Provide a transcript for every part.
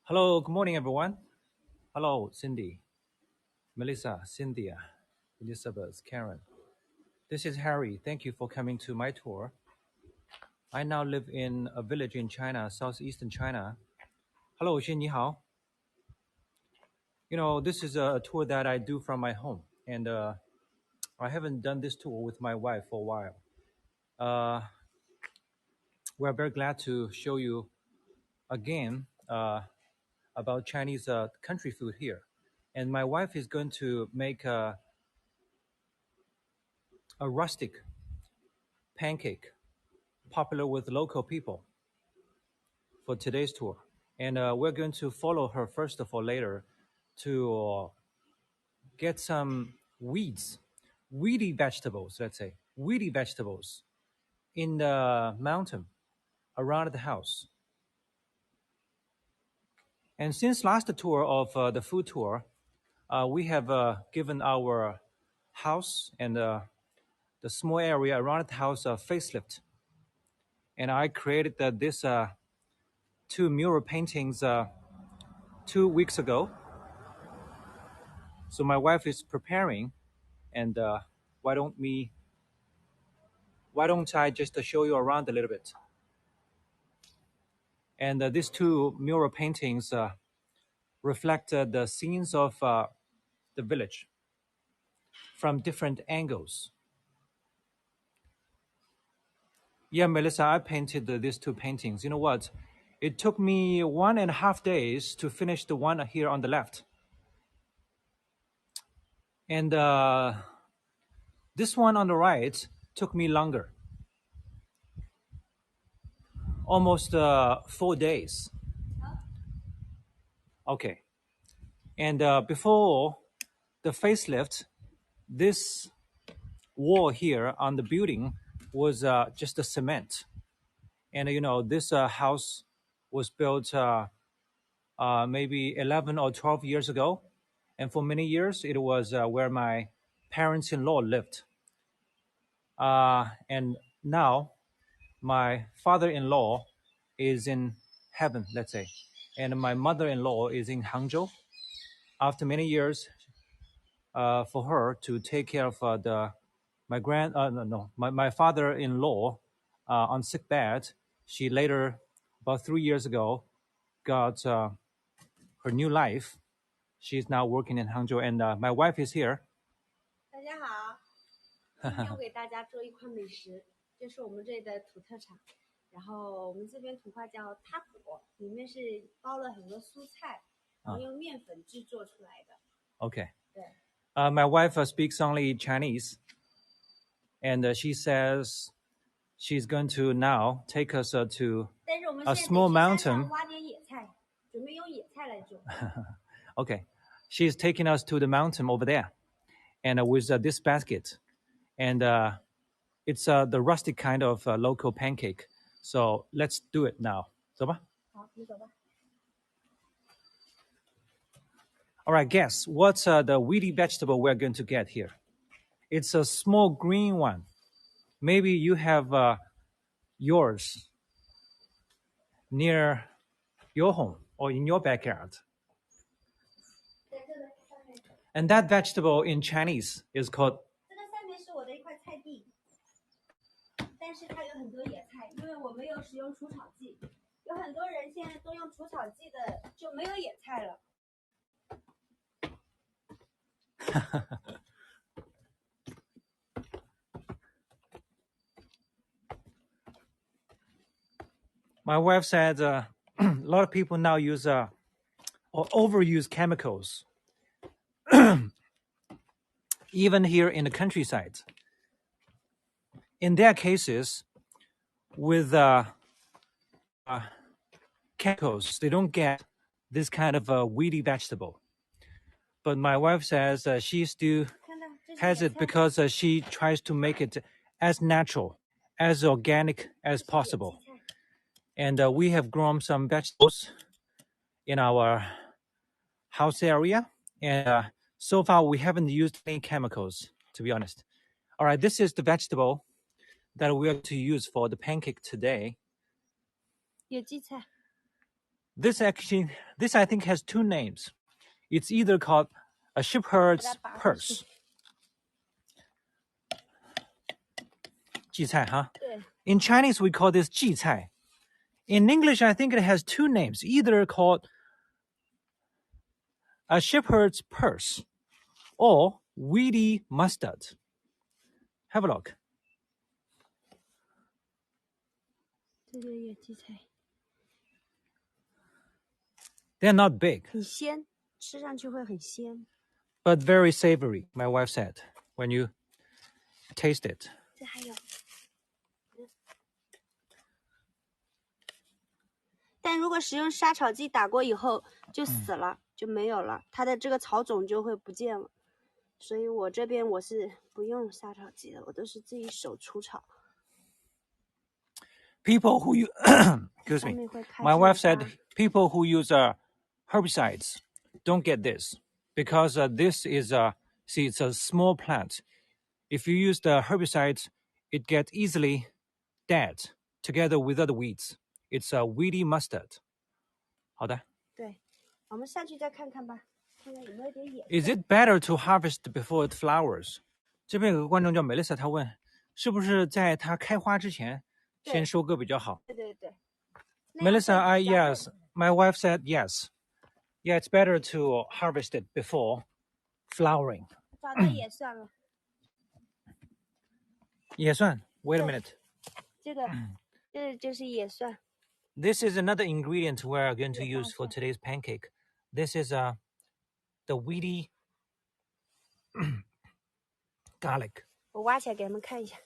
Hello, good morning, everyone. Hello, Cindy, Melissa, Cynthia, Elizabeth, Karen. This is Harry. Thank you for coming to my tour. I now live in a village in China, southeastern China. Hello, Xin, ni hao. You know, this is a tour that I do from my home, and I haven't done this tour with my wife for a while. We're very glad to show you again about Chinese country food here. And my wife is going to make a rustic pancake popular with local people for today's tour. And we're going to follow her first of all later to get some weedy vegetables, let's say, weedy vegetables in the mountain around the house. And since last tour of the food tour, we have given our house and the small area around the house a facelift. And I created this two mural paintings 2 weeks ago. So my wife is preparing, and why don't I just show you around a little bit? And these two mural paintings reflect the scenes of the village from different angles. Yeah, Melissa, I painted these two paintings. You know what? It took me 1.5 days to finish the one here on the left. And this one on the right took me longer. Almost 4 days. Okay. And before the facelift, this wall here on the building was just a cement. And, you know, this house was built maybe 11 or 12 years ago. And for many years, it was where my parents-in-law lived. And now my father-in-law is in heaven, let's say. And my mother-in-law is in Hangzhou. After many years, for her to take care of my father-in-law on sick bed. She later, about 3 years ago, got her new life. She's now working in Hangzhou, and my wife is here. 大家好，今天我给大家做一款美食，这是我们这里的土特产。然后我们这边土话叫塔果，里面是包了很多蔬菜，然后用面粉制作出来的。Okay. 对。My wife speaks only Chinese, and she says she's going to now take us to a small mountain. 挖点野菜，准备用野菜来做。Okay, she's taking us to the mountain over there, and with this basket, and it's the rustic kind of local pancake. So let's do it now. 走吧。好，你走吧。All right, guess what's the weedy vegetable we're going to get here? It's a small green one. Maybe you have yours near your home or in your backyard. And that vegetable in Chinese is called 这个上面是我的一块菜地，但是它有很多野菜，因为我没有使用除草剂。有很多人现在都用除草剂的，就没有野菜了。My wife said a lot of people now use or overuse chemicals, even here in the countryside. In their cases, with chemicals, they don't get this kind of weedy vegetable. But my wife says she still has it because she tries to make it as natural, as organic as possible. And we have grown some vegetables in our house area. And so far, we haven't used any chemicals, to be honest. All right, this is the vegetable that we are to use for the pancake today. 野荠菜。This I think has two names. It's either called a shepherd's purse. 荠菜, huh? In Chinese, we call this 荠菜. In English, I think it has two names, either called a shepherd's purse or weedy mustard. Have a look. 这个野荠菜 They're not big. 很鲜，吃上去会很鲜。 But very savory, my wife said, when you taste it. 这还有，但如果使用杀草剂打过以后就死了，就没有了，它的这个草种就会不见了。所以我这边我是不用杀草剂的，我都是自己手除草。People who use, excuse me, my wife said people who use herbicides don't get this because this is see, it's a small plant. If you use the herbicides, it gets easily dead together with other weeds. It's a weedy mustard. 好的。对，我们上去再看看吧，看看有没有点野。Is it better to harvest before it flowers? 这边有个观众叫 Melissa， 她问，是不是在它开花之前先收割比较好？对对对。Melissa, yes. My wife said yes. Yeah, it's better to harvest it before flowering. 找到也算了。野蒜 Wait a minute. 这个就是野蒜。This is another ingredient we're going to use for today's pancake. This is the weedy garlic. 我挖起来给他们看一下。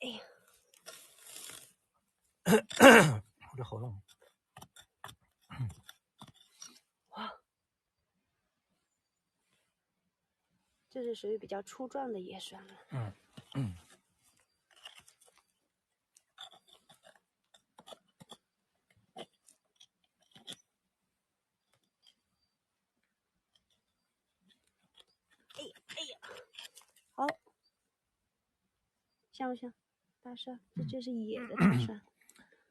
哎呀，我的喉咙。哇，这是属于比较粗壮的野蒜了。哎呀，好，像不像大蒜？这就是野的大蒜。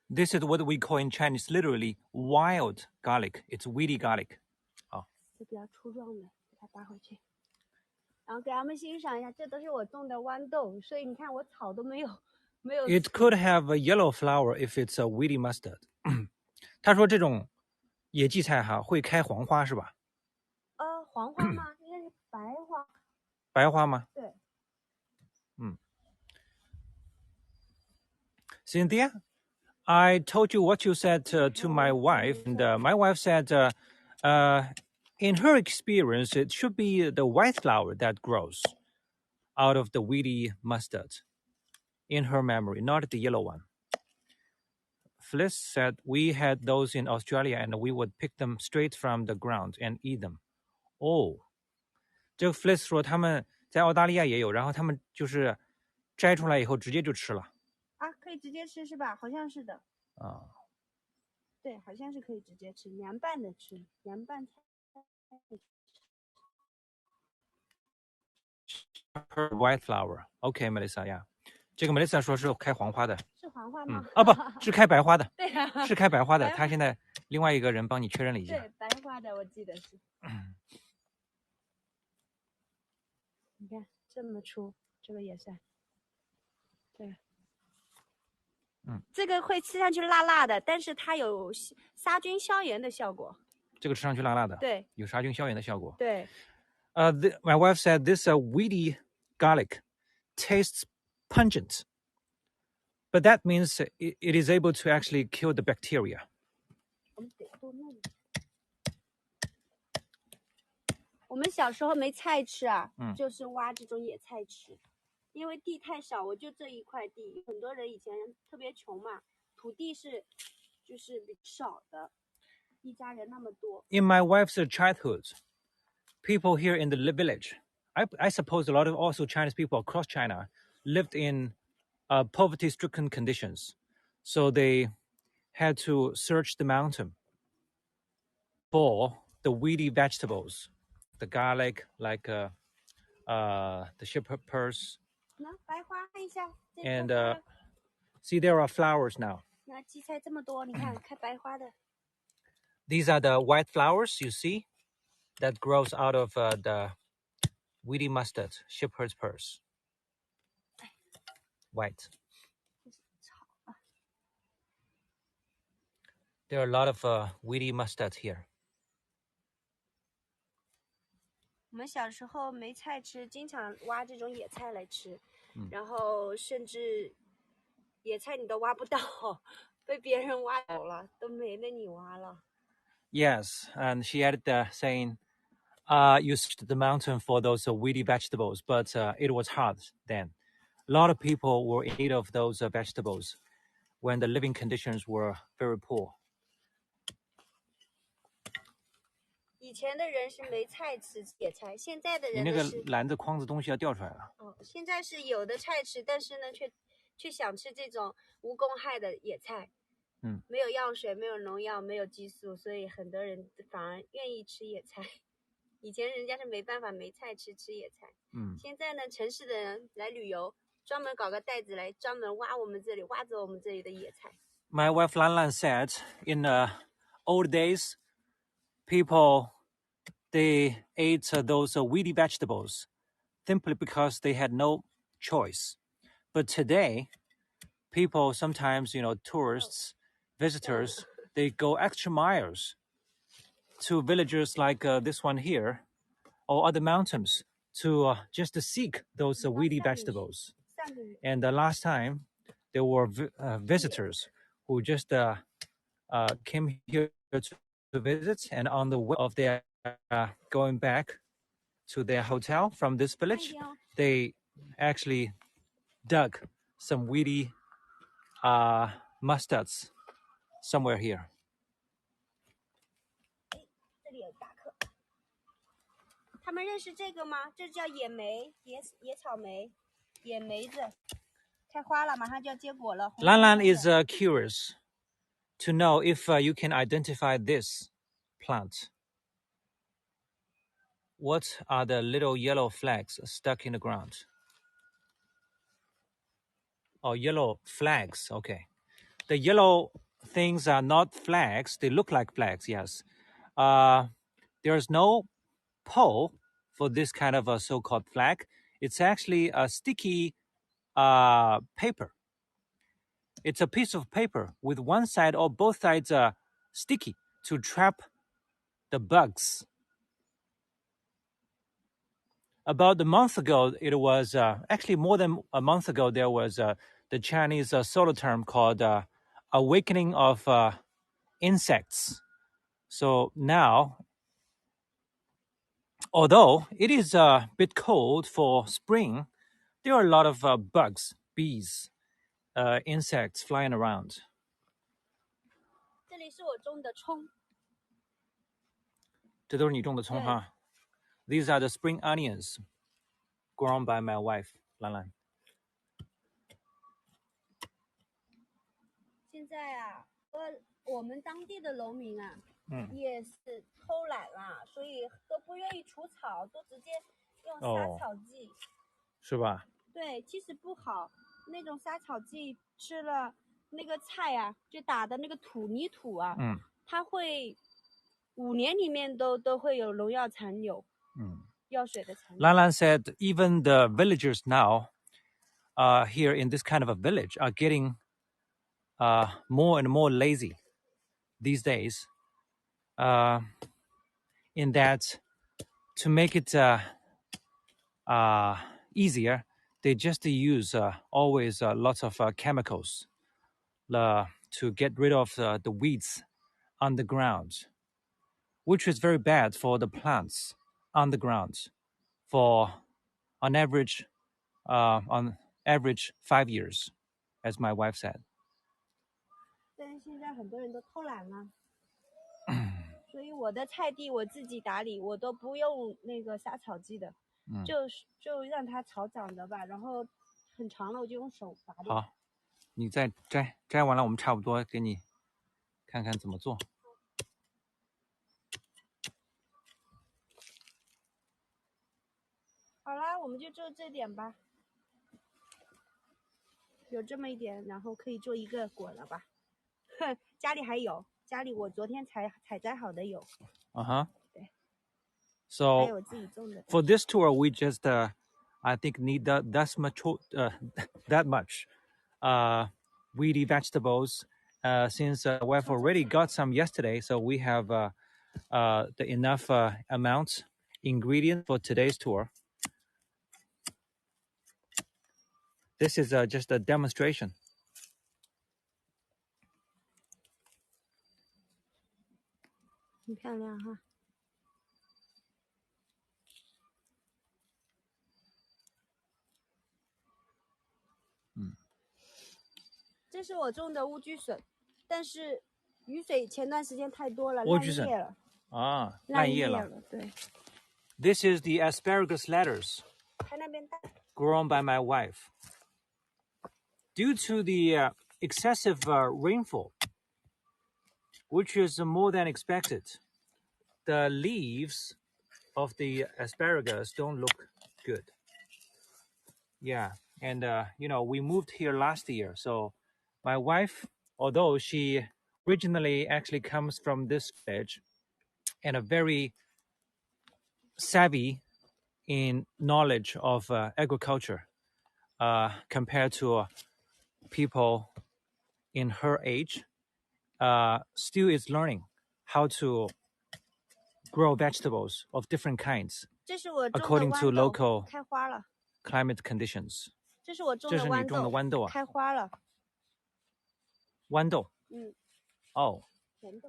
This is what we call in Chinese literally wild garlic. It's weedy garlic. 好，这比较粗壮的，给它拔回去。然后给他们欣赏一下，这都是我种的豌豆，所以你看我草都没有。It could have a yellow flower if it's a weedy mustard. 他说这种野荠菜哈会开黄花是吧？黄花吗？应该是白花。白花吗？对。Cynthia, I told you what you said to my wife, and my wife said, in her experience, it should be the white flower that grows out of the weedy mustard. In her memory, not the yellow one. Fliss said we had those in Australia, and we would pick them straight from the ground and eat them. Oh, 这个 Fliss 说他们在澳大利亚也有，然后他们就是摘出来以后直接就吃了。啊，可以直接吃是吧？好像是的。啊。对，好像是可以直接吃，凉拌的吃，凉拌菜。Her white flower, OK, Melissa, yeah. 这个 Melissa 说是开黄花的。是黄花吗？不是开白花的。对啊，是开白花的。他现在另外一个人帮你确认了一下。对，白花的我记得是。你看这么粗，这个也算。对。这个会吃上去辣辣的，但是它有杀菌消炎的效果。这个吃上去辣辣的。对。有杀菌消炎的效果。对。My wife said this weedy garlic tastes pungent, but that means it is able to actually kill the bacteria. 我们小时候没菜吃啊，就是挖这种野菜吃，因为地太少，我就这一块地，很多人以前特别穷嘛，土地就是比较少的，一家人那么多。In my wife's childhood, people here in the village, I suppose a lot of also Chinese people across China lived in poverty-stricken conditions. So they had to search the mountain for the weedy vegetables, the garlic, like the shepherd's purse. And see, there are flowers now. 那荠菜这么多，你看开白花的。These are the white flowers you see that grows out of the weedy mustard, shepherd's purse. White. There are a lot of weedy mustard here. 我们小时候没菜吃，经常挖这种野菜来吃，然后甚至野菜你都挖不到，被别人挖走了，都没得你挖了。Yes, and she added saying, you searched the mountain for those weedy vegetables, but it was hard then. A lot of people were in need of those vegetables when the living conditions were very poor. 以前的人是没菜吃野菜，现在的你那个人呢是篮子筐子东西要掉出来了。现在是有的菜吃，但是呢却想吃这种无公害的野菜。没有药水，没有农药，没有激素，所以很多人反而愿意吃野菜。以前人家是没办法没菜吃，吃野菜。现在呢，城市的人来旅游，专门搞个袋子来专门挖我们这里，挖走我们这里的野菜。My wife Lanlan said, in old days, people they ate those weedy vegetables simply because they had no choice. But today, people sometimes, tourists, visitors, they go extra miles to villages like this one here or other mountains to just to seek those weedy vegetables. And the last time, there were visitors who just came here to visit, and on the way of their going back to their hotel from this village, they actually dug some weedy mustards somewhere here. 这里有大颗。他们认识这个吗？这叫野莓，野草莓，野梅子，开花了，马上就要结果了。Lanlan is curious to know if you can identify this plant. What are the little yellow flags stuck in the ground? Oh, yellow flags. Okay. The yellow things are not flags. They look like flags, yes. There's no pole for this kind of a so-called flag. It's actually a sticky paper. It's a piece of paper with one side or both sides sticky to trap the bugs. About a month ago, it was actually more than a month ago, there was the Chinese solar term called awakening of insects. So now, although it is a bit cold for spring, there are a lot of bugs, bees, insects flying around. 这里是我种的葱。这都是你种的葱哈。These are the spring onions grown by my wife, Lanlan. 现在啊，我们当地的农民啊，也是偷懒啦，所以都不愿意除草，都直接用杀草剂。是吧？对，其实不好，那种杀草剂吃了，那个菜啊，就打的那个泥土啊，它会5年里面都会有农药残留。药水的残留。Lanlan said even the villagers now here in this kind of a village are getting more and more lazy these days, in that to make it easier, they just use always lots of chemicals to get rid of the weeds on the ground, which is very bad for the plants on the ground for on average 5 years, as my wife said. 但是现在很多人都偷懒了，所以我的菜地我自己打理，我都不用那个杀草剂的，就让它草长的吧，然后很长了我就用手拔掉。好，你再摘完了，我们差不多给你看看怎么做。好啦，我们就做这点吧，有这么一点，然后可以做一个果了吧。家里还有，家里我昨天采摘好的有。对。还 So 有我自己种的。for this tour, we just I think need that much weedy vegetables. Since we've already got some yesterday, so we have the enough amount ingredient for today's tour. This is just a demonstration. 很漂亮哈。这是我种的莴苣笋，但是雨水前段时间太多了，烂叶了。啊，烂叶了。对。This is the asparagus lettuce grown by my wife. Due to the excessive rainfall, which is more than expected, the leaves of the asparagus don't look good. Yeah, and we moved here last year, so my wife, although she originally actually comes from this village and a very savvy in knowledge of agriculture compared to people in her age, still is learning how to grow vegetables of different kinds according to local climate conditions. 这是我种的豌豆，开花了。豌豆。Oh,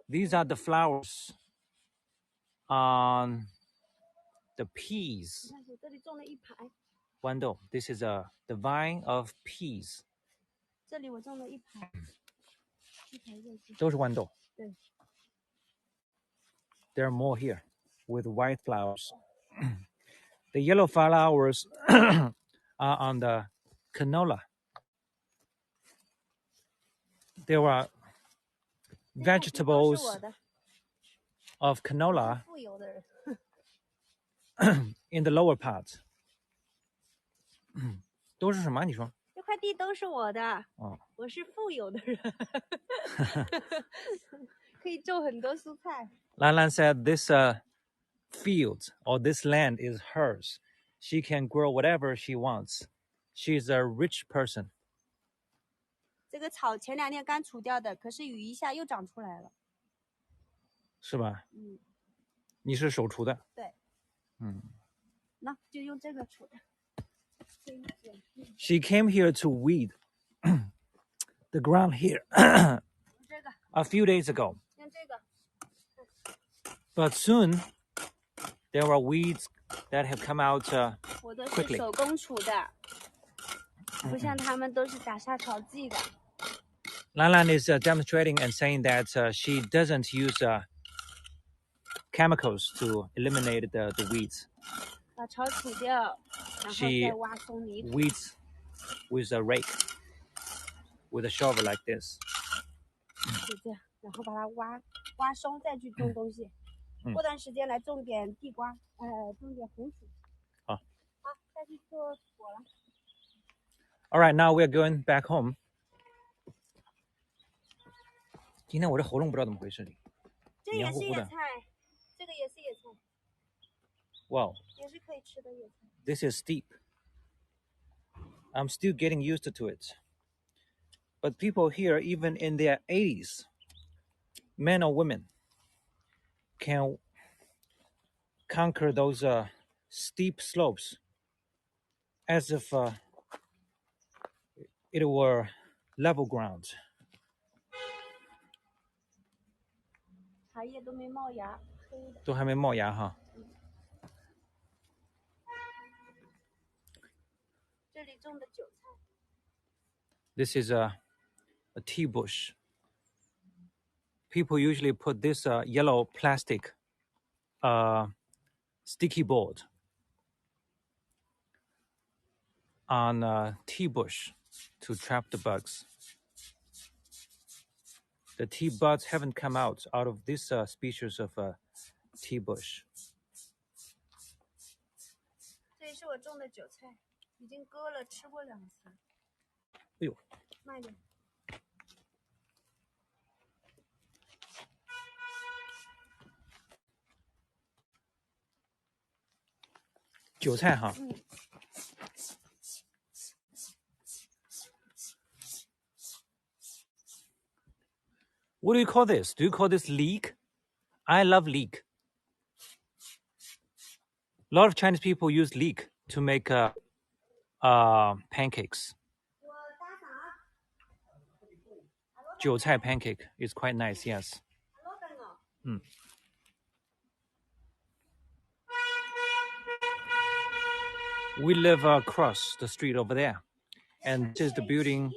these are the flowers on the peas. 这里种了一排。豌豆 This is the vine of peas. 这里我种了一排。都是豌豆。对。There are more here with white flowers. The yellow flowers are on the canola. There are vegetables of canola in the lower part. 都是什么？你说？这块地都是我的。我是富有的人，可以种很多蔬菜。Lanlan said this field or this land is hers. She can grow whatever she wants. She's a rich person. 这个草前2天刚除掉的，可是雨一下又长出来了。是吧？你是手除的？对。那就用这个除的。She came here to weed the ground here a few days ago. But soon there are weeds that have come out quickly. 我的是手工除的，不像他们都是打杀草剂的。Lanlan is demonstrating and saying that she doesn't use chemicals to eliminate the weeds. 把草除掉，然后再挖松泥土。She weeds with a rake, with a shovel like this. 就这样，然后把它挖松，再去种东西。过段时间来种点地瓜，种点红薯。好，再去做果了。All right, now we're going back home. 今天我这喉咙不知道怎么回事。这也是野菜，这个也是野菜。Wow. 也是可以吃的野菜。This is steep. I'm still getting used to it. But people here, even in their 80s, men or women, can conquer those steep slopes as if it were level ground. 茶叶都没冒芽，都还没冒芽哈。这里种的韭菜。This is a tea bush. People usually put this yellow plastic sticky board on a tea bush to trap the bugs. The tea buds haven't come out of this species of tea bush. 这也是我种的韭菜，已经割了，吃过2次。哎呦，慢点。韭菜哈。What do you call this? Do you call this leek? I love leek. A lot of Chinese people use leek to make pancakes. 韭菜 pancake is quite nice, yes. We live across the street over there. And this is the building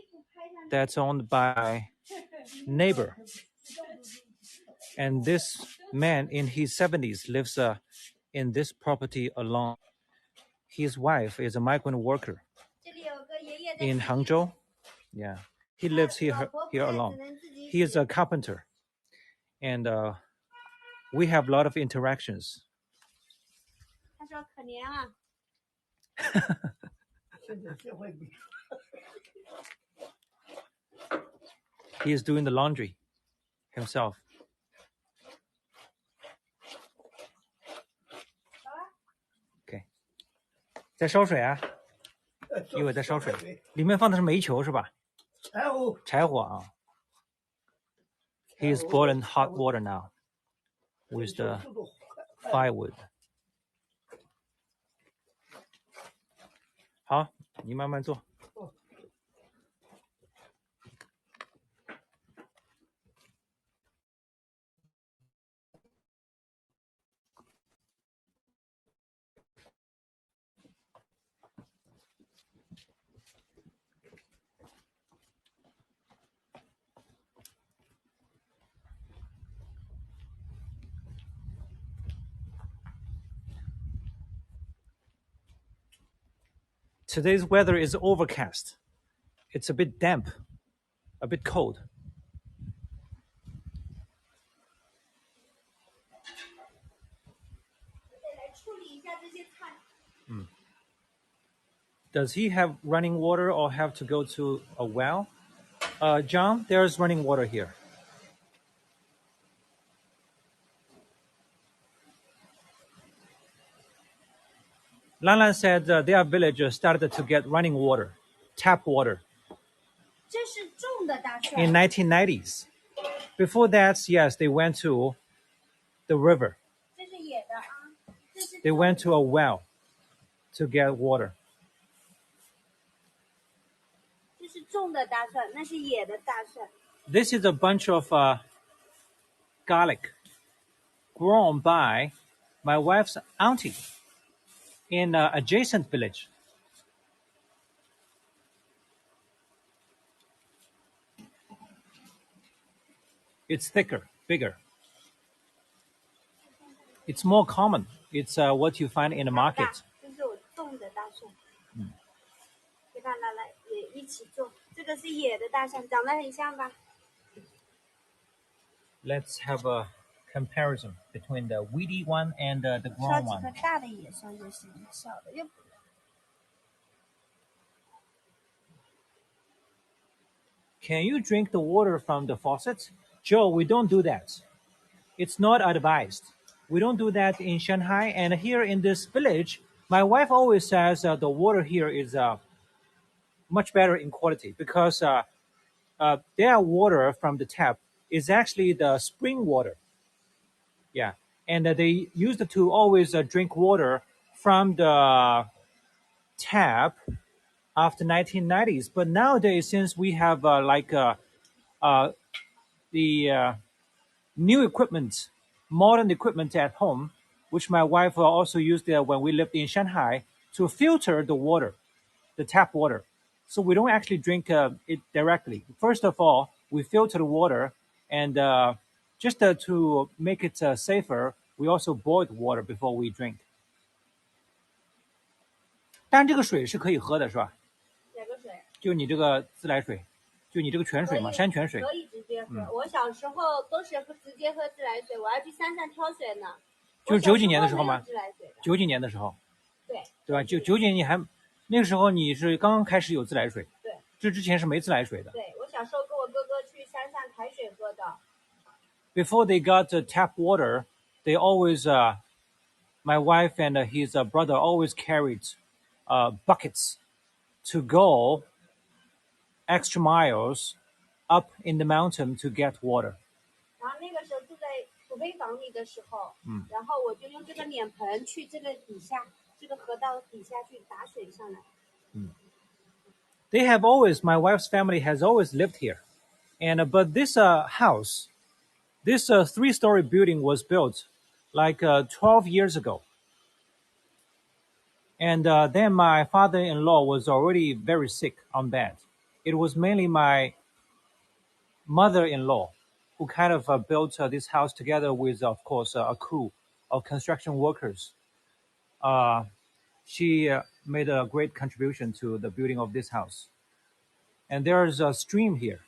that's owned by neighbor. And this man in his 70s lives in this property alone. His wife is a migrant worker in Hangzhou. Yeah, he lives here alone. He is a carpenter. And we have a lot of interactions. He is doing the laundry himself. Okay. 在烧水啊？一会在烧水，里面放的是煤球是吧？柴火啊。He is boiling hot water now with the firewood. 好，你慢慢做。Today's weather is overcast. It's a bit damp, a bit cold. Does he have running water or have to go to a well? John, there's running water here. Lanlan said their village started to get running water, tap water, in 1990s. Before that, yes, they went to the river. They went to a well to get water. This is a bunch of garlic grown by my wife's auntie in an adjacent village. It's thicker, bigger. It's more common. It's what you find in the market. Let's have a comparison between the weedy one and the grown one. Can you drink the water from the faucet? Joe, we don't do that. It's not advised. We don't do that in Shanghai. And here in this village, my wife always says the water here is much better in quality because their water from the tap is actually the spring water. Yeah. And they used to always drink water from the tap after 1990s. But nowadays, since we have the new equipment, modern equipment at home, which my wife also used when we lived in Shanghai to filter the water, the tap water. So we don't actually drink it directly. First of all, we filter the water, and just to make it safer, we also boil the water before we drink. 但这个水是可以喝的，是吧？哪个水？就你这个自来水，就你这个泉水嘛，山泉水。可以直接喝。我小时候都是直接喝自来水，我要去山上挑水呢。就是90几年的时候吗？90几年的时候。对。对吧？90几年你还那个时候你是刚刚开始有自来水。对。这之前是没自来水的。对，我小时候跟我哥哥去山上抬水喝的。Before they got tap water, they always my wife and his brother always carried buckets to go extra miles up in the mountain to get water. 然后那个时候住在土坯房里的时候，然后我就用这个脸盆去这个底下，这个河道底下去打水上来。They have always, my wife's family has always lived here, and but this house, this 3-story building was built like 12 years ago. And then my father-in-law was already very sick on bed. It was mainly my mother-in-law who kind of built this house together with, of course, a crew of construction workers. She made a great contribution to the building of this house. And there's a stream here.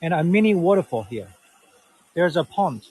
And a mini waterfall here. There's a pond.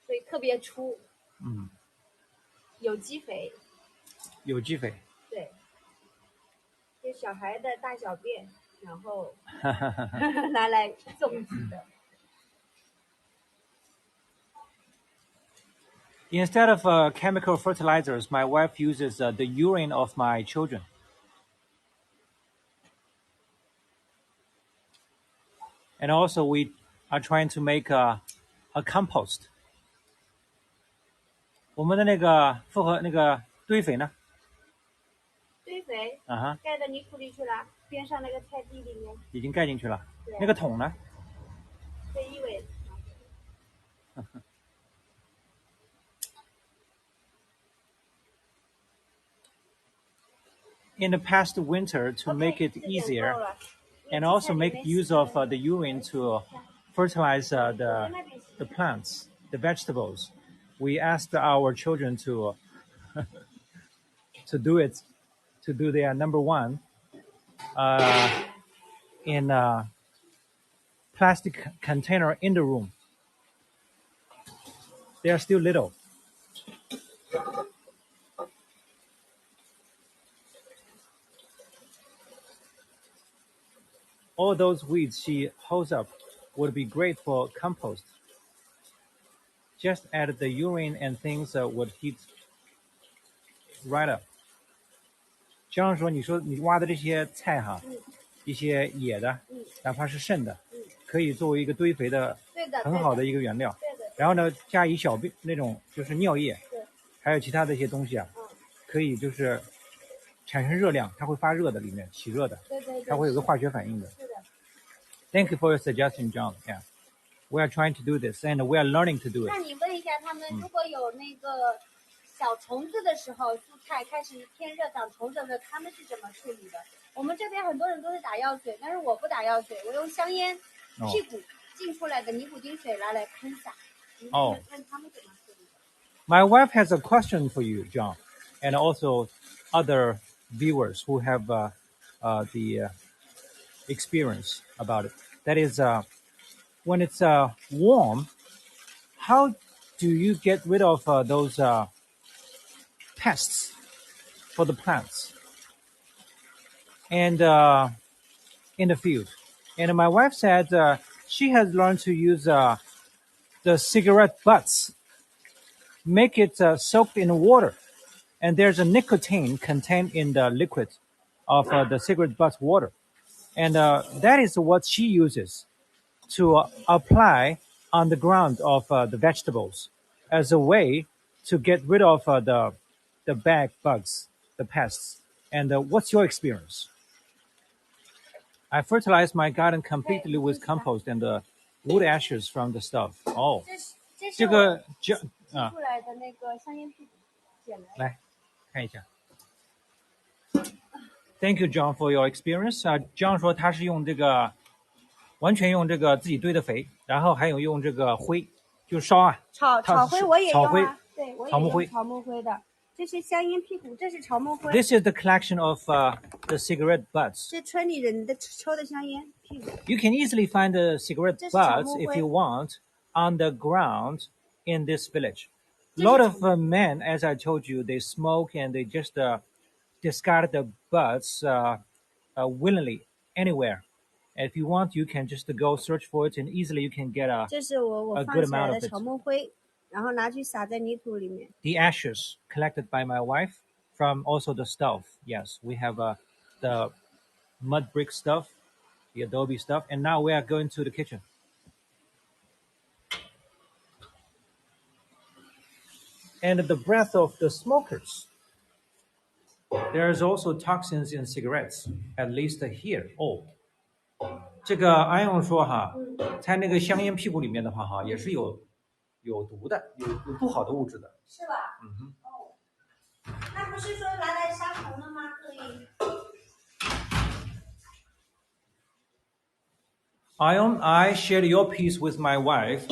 所以特别粗，有机肥，有机肥。对，就小孩的大小便，然后拿来种植的。Instead of chemical fertilizers, my wife uses the urine of my children. And also we are trying to make a compost. 我们的那个复合那个堆肥呢？堆肥盖到泥土里去了，边上那个菜地里面已经盖进去了。那个桶呢？这一尾。In the past winter, to make it easier, and also make use of the urine to fertilize the plants, the vegetables, we asked our children to to do it, to do their number one in a plastic container in the room. They are still little. All those weeds she holds up would be great for compost. Just add the urine and things would heat right up. 这样说，你说你挖的这些菜哈，一些野的，哪怕是剩的，可以作为一个堆肥的很好的一个原料。然后呢，加以小便那种就是尿液，还有其他的一些东西啊，可以就是产生热量，它会发热的，里面起热的，它会有个化学反应的。Thank you for your suggestion, John. Yeah, we are trying to do this, and we are learning to do it. 那你问一下他们，如果有那个小虫子的时候，蔬菜开始天热长虫子的，他们是怎么处理的？我们这边很多人都是打药水，但是我不打药水，我用香烟屁股浸出来的尼古丁水拿来喷洒。问他们怎么处理的？ My wife has a question for you, John, and also other viewers who have the experience about it. That is, when it's warm, how do you get rid of those pests for the plants and in the field? And my wife said she has learned to use the cigarette butts, make it soaked in water, and there's a nicotine contained in the liquid of the cigarette butt water. And that is what she uses to apply on the ground of the vegetables as a way to get rid of the bad bugs, the pests. And what's your experience? I fertilized my garden completely with compost and wood ashes from the stuff. Oh, 这个切出来的那个香烟屁股捡来。来看一下。Thank you, John, for your experience. John 说他是用这个完全用这个自己堆的肥，然后还有用这个灰，就烧啊。草灰我也用草灰啊，对，我也草木灰用草木灰的。这是香烟屁股，这是草木灰。 This is the collection of the cigarette butts. 这村里人的抽的香烟屁股。You can easily find the cigarette 这是草 butts 木 if 灰。 you want on the ground in this village. A lot of men, as I told you, they smoke and they just discard the butts willingly anywhere. And if you want, you can just go search for it, and easily you can get 这是我 a 放 good 起来 amount 的 of it. 草木灰，然后拿去撒在泥土里面。 The ashes collected by my wife from also the stove. Yes, we have the mud brick stuff, the adobe stuff, and now we are going to the kitchen. And the breath of the smokers. There's also toxins in cigarettes, at least here. Oh, 这个安永说哈，在那个香烟屁股里面的话哈，也是有毒的，有不好的物质的。是吧？哦，那不是说拿来杀虫的吗？可以。I shared your piece with my wife,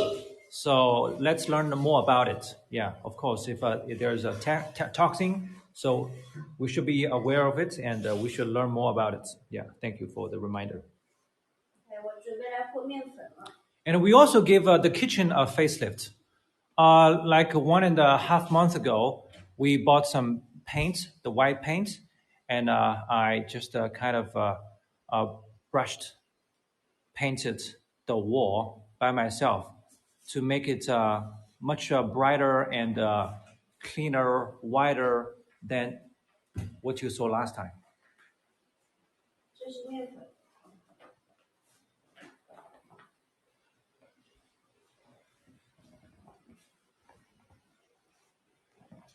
so let's learn more about it. Yeah, of course, if there's a toxin, so we should be aware of it and we should learn more about it. Yeah, thank you for the reminder. 我准备来和面粉了。 And we also give the kitchen a facelift. Like 1.5 months ago, we bought some paint, the white paint, and I just painted the wall by myself to make it much brighter and cleaner, whiter than what you saw last time. 这是面粉。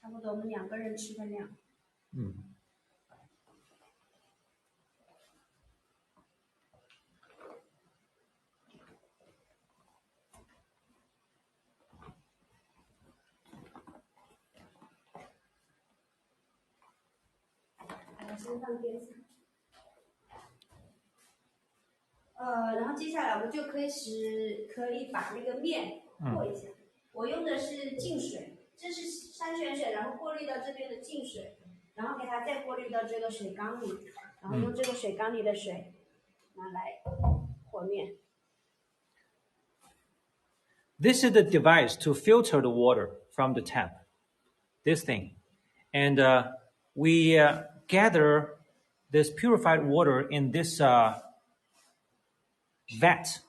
差不多我们2个人吃的量。先放边上。然后接下来我们就可以把那个面和一下。我用的是净水，这是山泉水，然后过滤到这边的净水，然后给它再过滤到这个水缸里，然后用这个水缸里的水拿来和面。This is the device to filter the water from the tap. This thing. And we gather this purified water in this vat.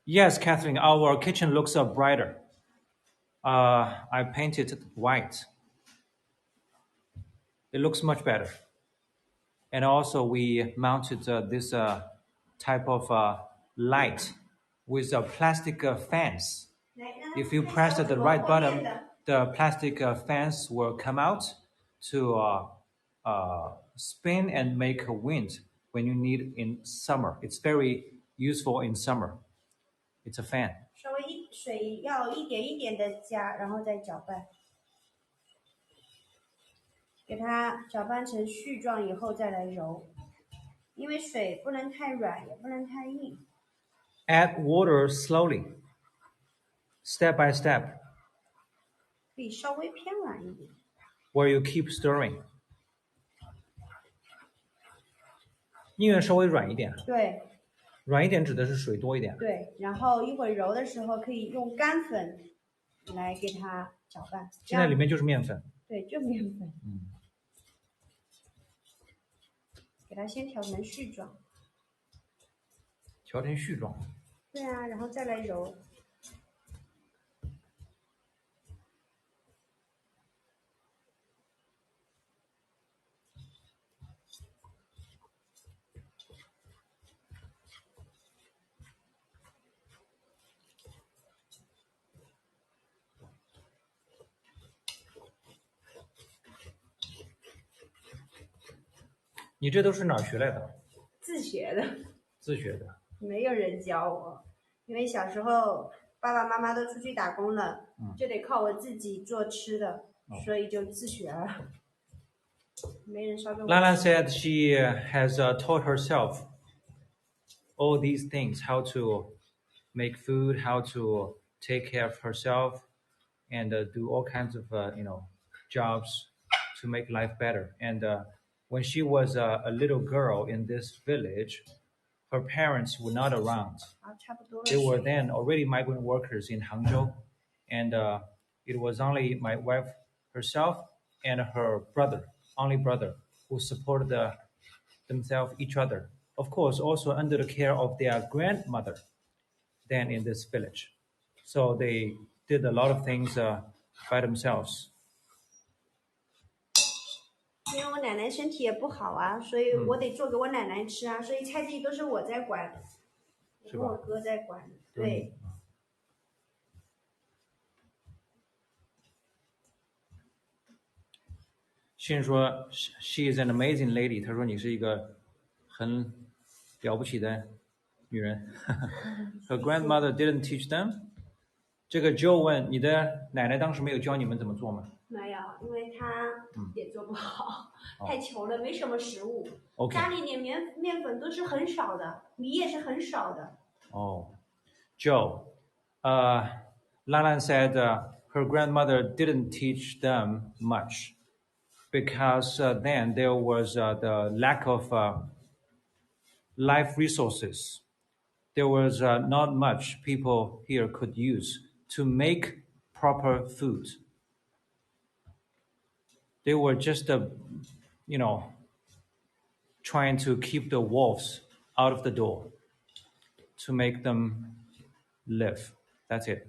Yes, Catherine, our kitchen looks brighter. I painted it white. It looks much better. And also we mounted this type of light with plastic fans. If you press the right button, the plastic fans will come out to spin and make a wind when you need in summer. It's very useful in summer. It's a fan. 稍微水要一点一点的加，然后再搅拌，给它搅拌成絮状以后再来揉，因为水不能太软，也不能太硬。Add water slowly, step by step. 可以稍微偏软一点。Where you keep stirring. 宁愿稍微软一点。对。软一点指的是水多一点。对，然后一会儿揉的时候可以用干粉来给它搅拌。现在里面就是面粉。对，就面粉。给它先调成絮状。调成絮状。对啊，然后再来揉。你这都是哪儿学来的？自学的。自学的。没有人教我，因为小时候爸爸妈妈都出去打工了，就得靠我自己做吃的，所以就自学了。没人烧给我吃。Lanlan said she has taught herself all these things, how to make food, how to take care of herself, and do all kinds of jobs to make life better. And when she was a little girl in this village, her parents were not around. They were then already migrant workers in Hangzhou, and it was only my wife herself and her brother, only brother, who supported themselves, each other. Of course, also under the care of their grandmother, then in this village. So they did a lot of things by themselves. 因为我奶奶身体也不好啊，所以我得做给我奶奶吃啊，所以菜地都是我在管，我跟我哥在管。对。信说 she is an amazing lady， 她说你是一个很了不起的女人。Her grandmother didn't teach them。这个 Joe 问你的奶奶当时没有教你们怎么做吗？没有，因为她也做不好，太穷了，没什么食物。家里连面粉都是很少的，米也是很少的。Joe, Lanlan said her grandmother didn't teach them much because then there was the lack of life resources. There was not much people here could use to make proper food. They were just, trying to keep the wolves out of the door to make them live. That's it.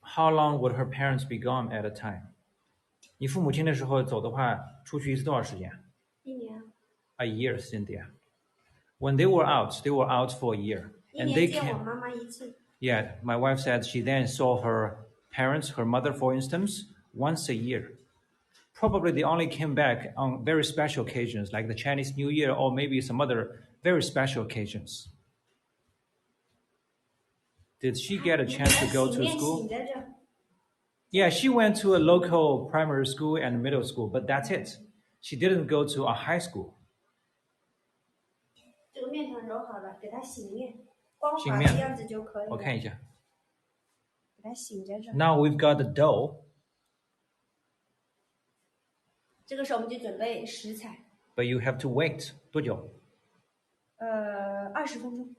How long would her parents be gone at a time? 你父母亲的时候走的话，出去一次多少时间？1年。A year, Cynthia. When they were out for a year. And they came. Yeah, my wife said she then saw her parents, her mother, for instance, once a year. Probably they only came back on very special occasions, like the Chinese New Year or maybe some other very special occasions. Did she get a chance to go to school? Yeah, she went to a local primary school and middle school, but that's it. She didn't go to a high school. 这个面团揉好了，给它醒面，光滑的样子就可以了。我看一下。给它醒在这。Now we've got the dough. 这个时候我们就准备食材。But you have to wait 多久？20分钟。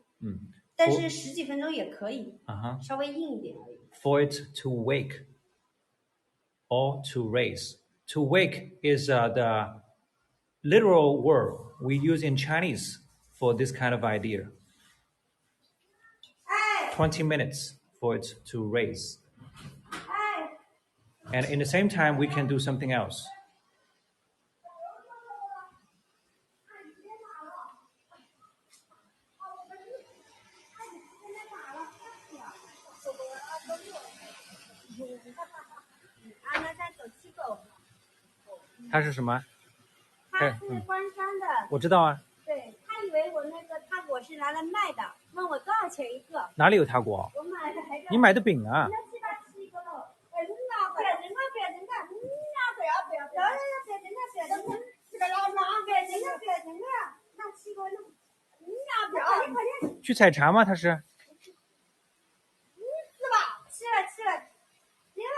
但是10几分钟也可以。稍微硬一点而已。For it to wake or to raise. To wake is the literal word we use in Chinese for this kind of idea. 20 minutes for it to raise. And in the same time, we can do something else. Taguo 它是什么？它是关山的。我知道啊。对，他以为我那个Taguo是拿来卖的，问我多少钱一个。哪里有Taguo？我买的。你买的饼啊。去采茶吗？他是？是吧？起来，进来，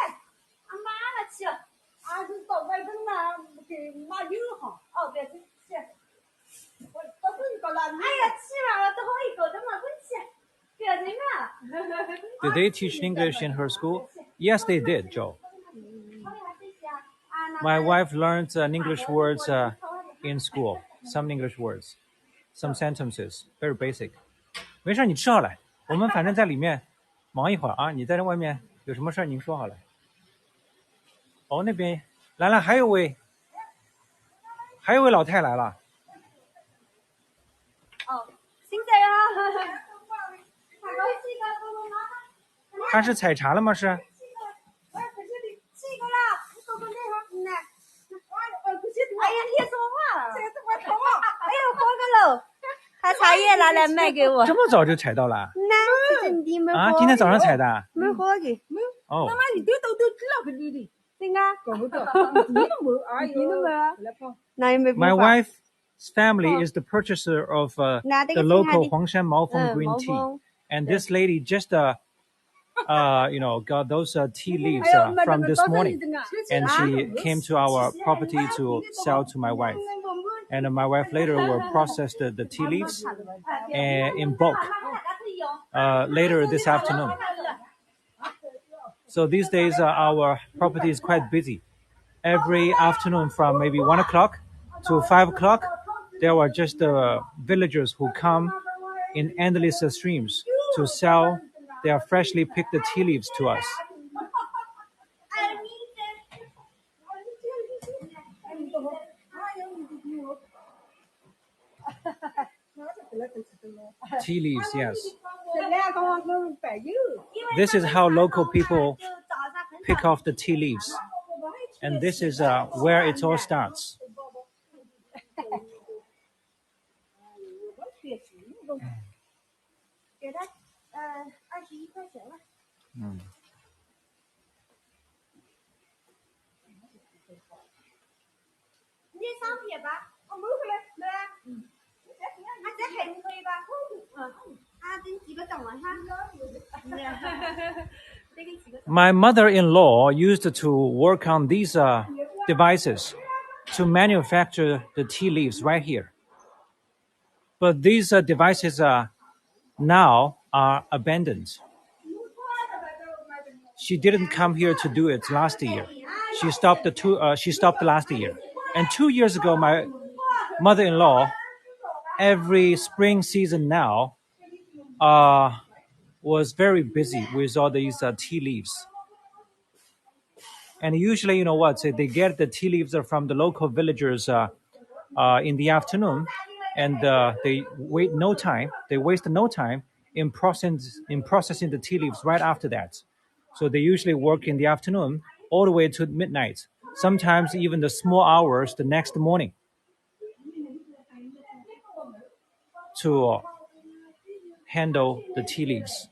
俺妈了起了，是到外头嘛，给妈油哈，别起来，我到时候一个了，哎呀，起来了，最后一个的嘛，滚起，不要紧啊。Did they teach English in her school? Yes, they did, Joe. My wife learned English words in school. Some English words, some sentences, very basic. 没事，你吃好了。我们反正在里面忙一会儿啊。你在这外面有什么事您说好了。那边来了，还有位老太来了。现在啊，他是采茶了吗？是。他来卖给我。这么早就采到了？那这是你们啊，今天早上采的？没喝的。哦。妈妈，你都知道个弟弟。对啊。搞不到，你都没，哎呦，那也没办法。 My wife's family is the purchaser of the local Huangshan Maofeng green tea, and this lady just got those tea leaves from this morning, and she came to our property to sell to my wife. And my wife later will process the tea leaves in bulk later this afternoon. So these days our property is quite busy. Every afternoon from maybe 1 o'clock to 5 o'clock, there are just villagers who come in endless streams to sell their freshly picked tea leaves to us. Tea leaves, yes. This is how local people pick off the tea leaves. And this is where it all starts. My mother-in-law used to work on these devices to manufacture the tea leaves right here. But these devices now are abandoned. She didn't come here to do it last year. She stopped last year. And 2 years ago, my mother-in-law, every spring season now, was very busy with all these tea leaves. And usually, they get the tea leaves from the local villagers in the afternoon, and they waste no time in processing the tea leaves right after that. So they usually work in the afternoon all the way to midnight, sometimes even the small hours the next morning to handle the tea leaves.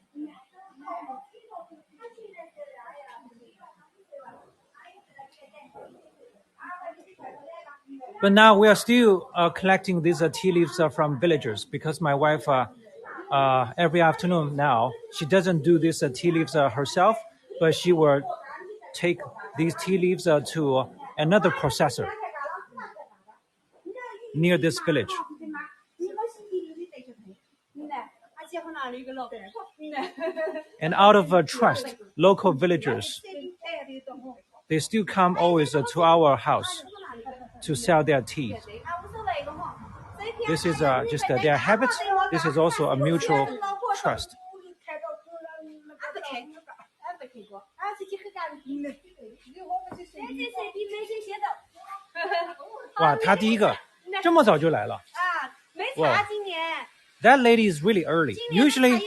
But now we are still collecting these tea leaves from villagers, because my wife, every afternoon now, she doesn't do these tea leaves herself, but she will take these tea leaves to another processor near this village. And out of trust, local villagers, they still come always to our house to sell their tea. This is just their habit. This is also a mutual trust. 哇，他第一个这么早就来了。没查今年。That lady is really early. Usually,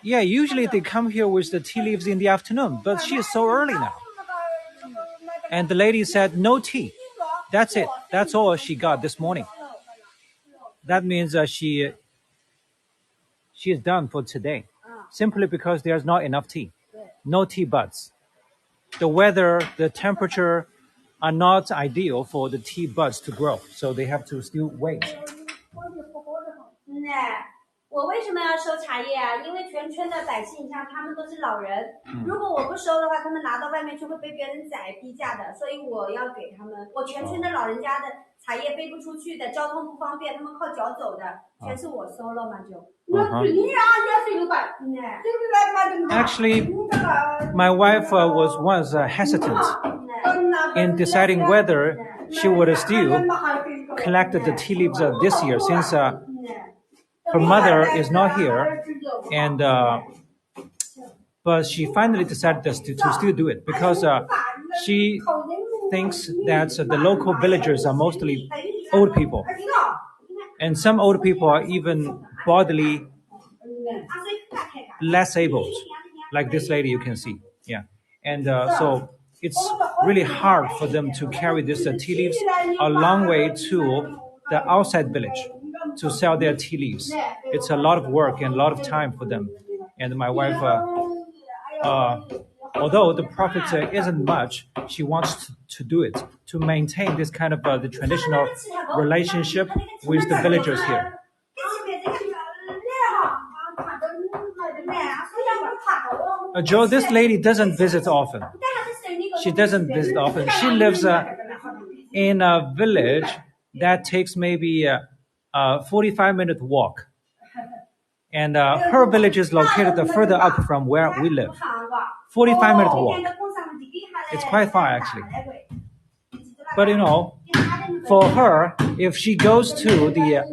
usually they come here with the tea leaves in the afternoon, but she is so early now. And the lady said, no tea. That's it. That's all she got this morning. That means she is done for today, simply because there's not enough tea. No tea buds. The weather, the temperature are not ideal for the tea buds to grow, so they have to still wait. 我为什么要收茶叶啊？因为全村的百姓，像他们都是老人，如果我不收的话，他们拿到外面去会被别人宰低价的，所以我要给他们。我全村的老人家的茶叶飞不出去的，交通不方便，他们靠脚走的，全是我收了嘛就。Actually, my wife was once hesitant in deciding whether she would still collect the tea leaves this year, since her mother is not here, and but she finally decided to still do it, because she thinks that the local villagers are mostly old people, and some old people are even bodily less able, like this lady you can see. Yeah, and so it's really hard for them to carry this tea leaves a long way to the outside village to sell their tea leaves. It's a lot of work and a lot of time for them. And my wife, although the profit isn't much, she wants to do it to maintain this kind of the traditional relationship with the villagers here. Joe, this lady doesn't visit often. She doesn't visit often. She lives in a village that takes maybe a 45-minute walk. And her village is located further up from where we live. 45-minute walk. It's quite far, actually. But, for her, if she goes to the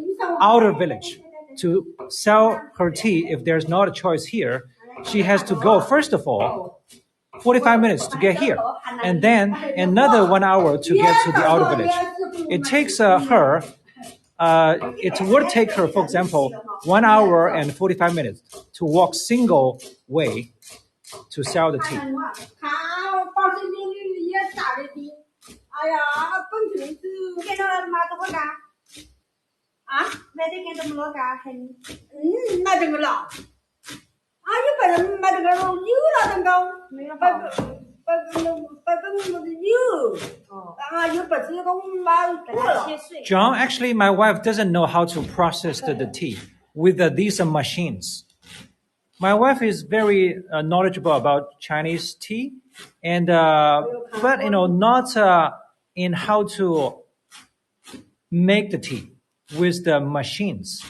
outer village to sell her tea, if there's not a choice here, she has to go, first of all, 45 minutes to get here, and then another 1 hour to get to the outer village. It takes her, it would take her, for example, 1 hour and 45 minutes to walk single way to sell the tea. John, actually, my wife doesn't know how to process the tea with these machines. My wife is very knowledgeable about Chinese tea, and but not in how to make the tea with the machines.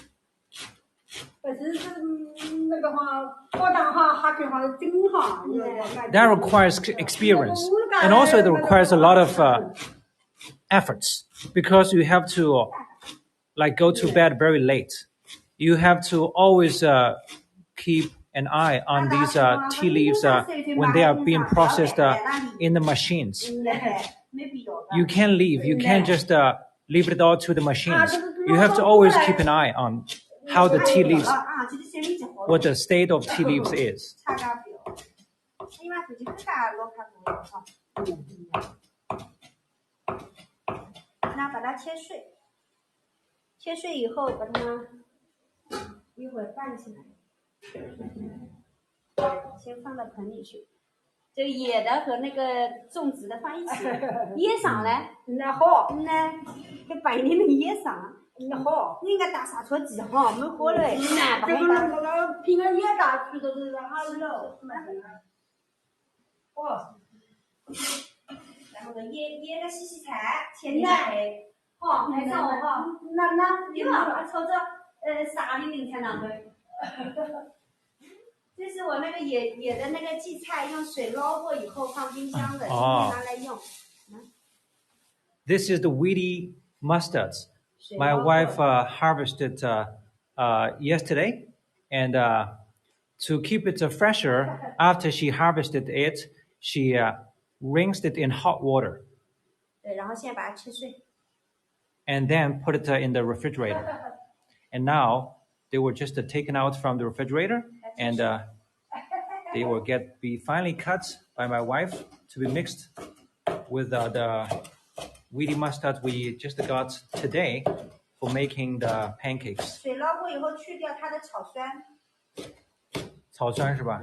That requires experience, and also it requires a lot of efforts, because you have to go to bed very late. You have to always keep an eye on these tea leaves when they are being processed in the machines. You can't leave. You can't just leave it all to the machines. You have to always keep an eye on how the tea leaves, what the state of tea leaves is. This is the weedy mustards. My wife harvested yesterday, and to keep it fresher, after she harvested it, she rinsed it in hot water. And then put it in the refrigerator. And now they were just taken out from the refrigerator, and they will be finally cut by my wife to be mixed with the weedy mustard we just got today for making the pancakes. 水捞过以后去掉它的草酸。草酸是吧？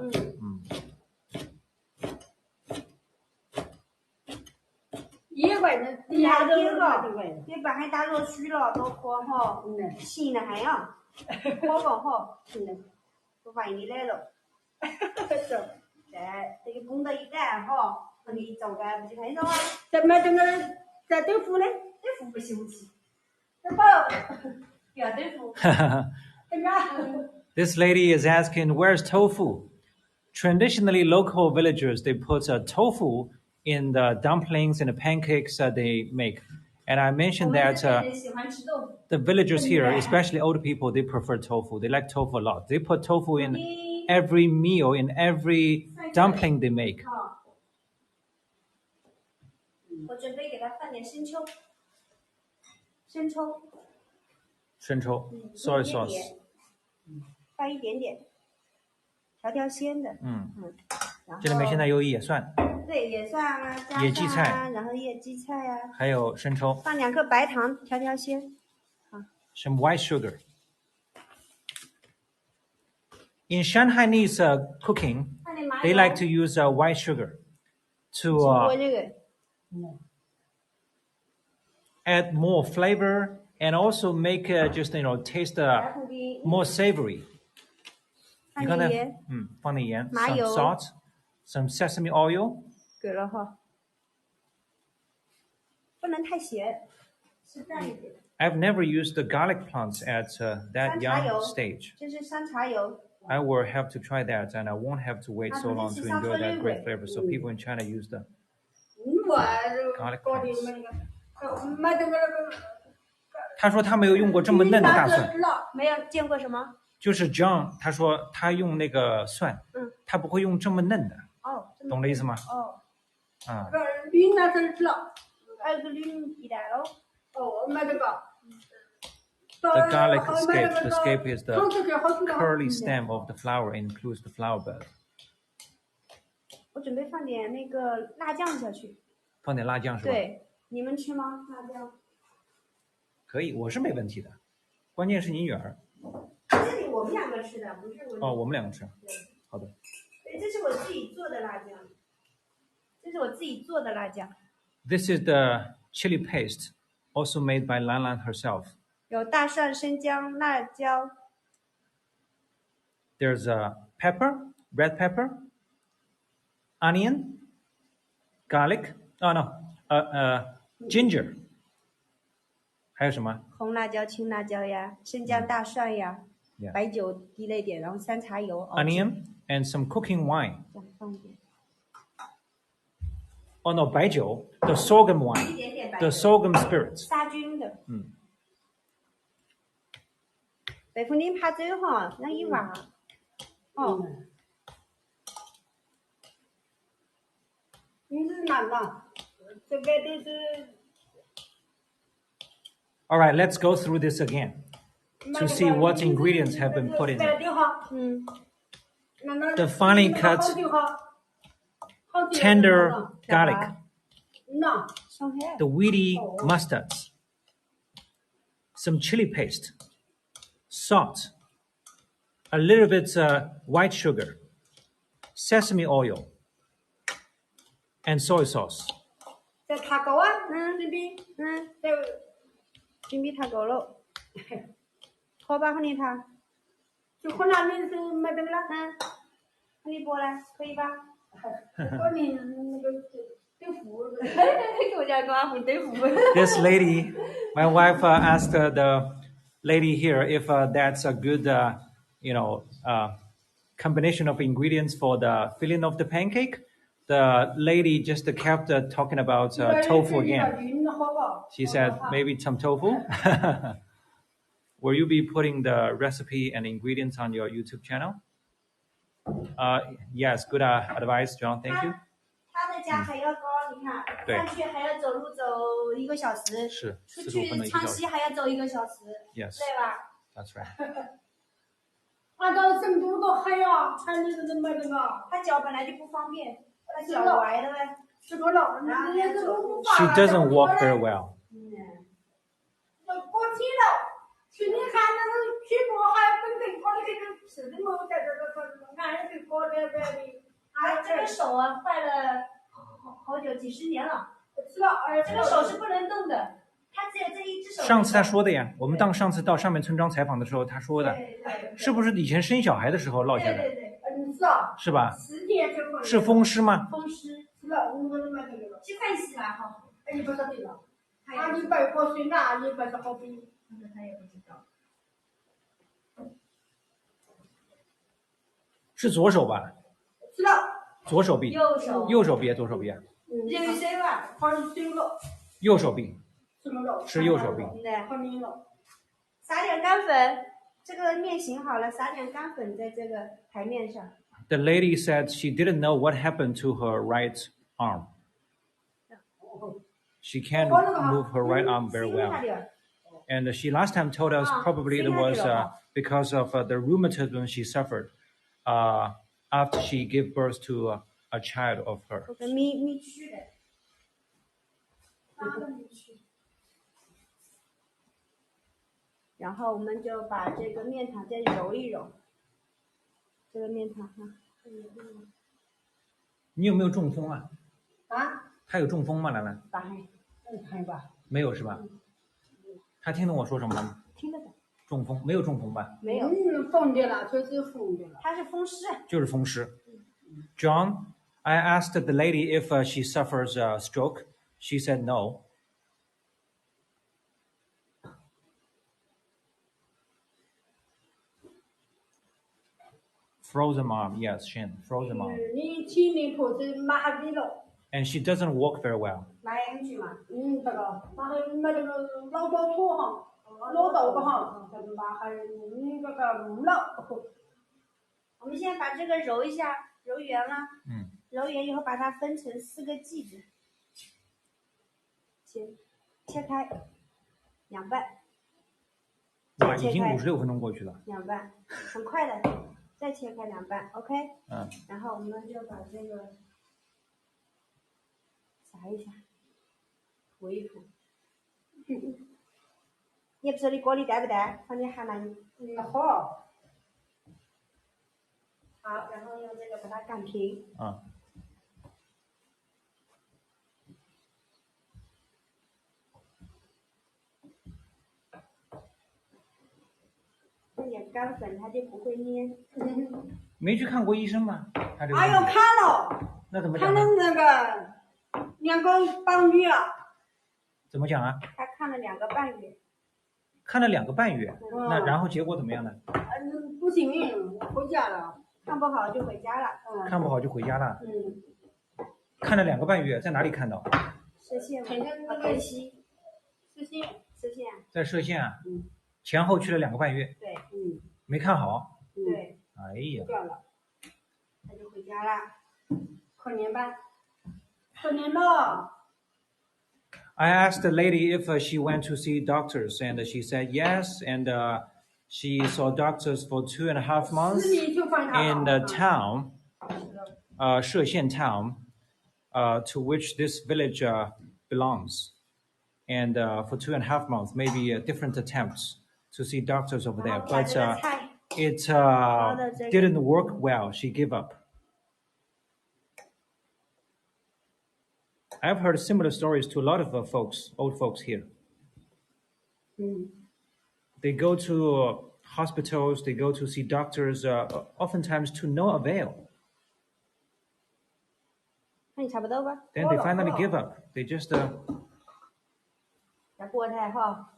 野味呢，底下都你把它打落水了，都喝哈，咸的还要，喝个哈，不烦你来了。这个碰到一蛋哈，你走个不就看到啊？怎么这豆腐呢？豆腐不行吃，这包要豆腐。This lady is asking, where's tofu? Traditionally, local villagers, they put tofu in the dumplings and the pancakes they make. And I mentioned that the villagers here, especially older people, they prefer tofu. They like tofu a lot. They put tofu in every meal, in every dumpling they make. 我准备给它放点生抽，soy sauce， 放一点点，调鲜的。这里面现在有野蒜，对，野蒜啊，野荠菜，然后野荠菜啊，还有生抽，放2颗白糖调鲜。some white sugar. In Shanghainese cooking, they like to use white sugar to add more flavor and also make just taste more savory. 你刚才放点盐 some salt, some sesame oil. 给了哈，不能太咸，适当一点。I've never used the garlic plants at that young stage. 这是山茶油。I will have to try that, and I won't have to wait so long to enjoy that great flavor. So people in China use the garlic plants. 他说他没有用过这么嫩的大蒜，没有见过什么？就是 John 他说他用那个蒜，他不会用这么嫩的，懂这意思吗？啊。绿那是知道，还有个绿皮蛋喽。买这个。The garlic scape. The scape is the curly stem of the flower and includes the flower bud. 我准备放点那个辣酱下去。放点辣酱是吧？对，你们吃吗？辣酱？可以，我是没问题的。关键是你女儿。这里我们两个吃的，不是我。哦，我们两个吃。好的。对，这是我自己做的辣酱。这是我自己做的辣酱。This is the chili paste, also made by Lanlan herself. 有大蒜、生姜、辣椒。There's a pepper, red pepper, onion, garlic. Oh no, ginger. 还有什么？红辣椒、青辣椒呀，生姜、大蒜呀，白酒滴了一点，然后山茶油。Onion and some cooking wine. 放一点。Oh no, 白酒 the sorghum wine, the sorghum spirits. 杀菌的。北风你怕走哈，那一碗。你是哪个？这个都是。All right, let's go through this again to see what ingredients have been put in it. The finely cut tender garlic, the weedy mustards, some chili paste, salt, a little bit white sugar, sesame oil, and soy sauce. 在塔沟啊，准备塔沟了，好吧，和你塔，就和那边是没得了，和你过来，可以吧？和你那个豆腐，给我家瓜混豆腐。This lady, my wife asked the lady here if that's a good, combination of ingredients for the filling of the pancake. The lady just kept talking about tofu again. She said maybe some tofu. Will you be putting the recipe and ingredients on your YouTube channel? Yes, good advice, John. Thank you. 他的家还要高，你看，上去还要走路走1个小时，是出去昌西还要走1个小时， Yes, 对吧 that's right. 按照成都都还要才能买这个，他脚本来就不方便，他脚歪的呗。这个老人家也是无法。 She doesn't walk very well. 过期了，去年看那个去过还本地过的这个是的么，在这个俺是过的别的。他这个手啊，坏了好久，几十年了。是了，这个手是不能动的，他只有这一只手。上次他说的呀，我们上次到上面村庄采访的时候，他说的，是不是以前生小孩的时候落下来？对，是啊，是吧？是风湿吗？风湿。是了，我们买这个。去看洗了哈。你不晓得了，你白过水哪也不是好比。他也不知道。是左手吧？是了。左手臂。右手臂，左手臂啊。右手吧，好水了。右手臂。是右手臂。撒点干粉，这个面型好了，撒点干粉在这个台面上。The lady said she didn't know what happened to her right arm. She can't move her right arm very well. And she last time told us probably it was because of the rheumatism she suffered after she gave birth to a child of her. 然后我们就把这个面团再揉一揉。这个面团哈。你有没有中风啊？啊？他有中风吗？兰兰？看吧。没有是吧？他听懂我说什么了吗？听得懂。中风没有中风吧？没有。疯掉了，就是疯掉了。他是风湿。就是风湿。John, I asked the lady if she suffers a stroke. She said no. Frozen mom, yes, Shin, frozen mom. 你体内头是麻痹了。And she doesn't walk very well. 买回去嘛。这个，然后买这个老早土哈，老豆个哈，这个嘛还这个木了。我们先把这个揉一下，揉圆了。揉圆以后把它分成4个剂子，切开2半。哇，已经56分钟过去了。2半，很快的，再切开2半 ，OK。然后我们就把这个撒一下，涂一涂。你不说你锅里带不带？放点海南。好。好，然后用这个把它擀平。用点干粉，它就不会粘。没去看过医生吗？他这个。哎呦，看了。那怎么讲？看了那个2个半月。怎么讲啊？他看了2个半月。看了2个半月，那然后结果怎么样呢？不行，回家了。看不好就回家了。看不好就回家了。看了2个半月，在哪里看到？射线。那西。射线。在射线啊。前后去了2个半月。对。没看好。对。哎呀。他就回家了。可怜吧？可怜了。I asked the lady if she went to see doctors, and she said yes. And she saw doctors for 2.5 months in the town, Shexian town, to which this village belongs. And for 2.5 months, maybe different attempts to see doctors over there, but it didn't work well. She gave up. I've heard similar stories to a lot of old folks here. They go to hospitals, they go to see doctors, oftentimes to no avail. Then they finally give up. They just 锅台哈，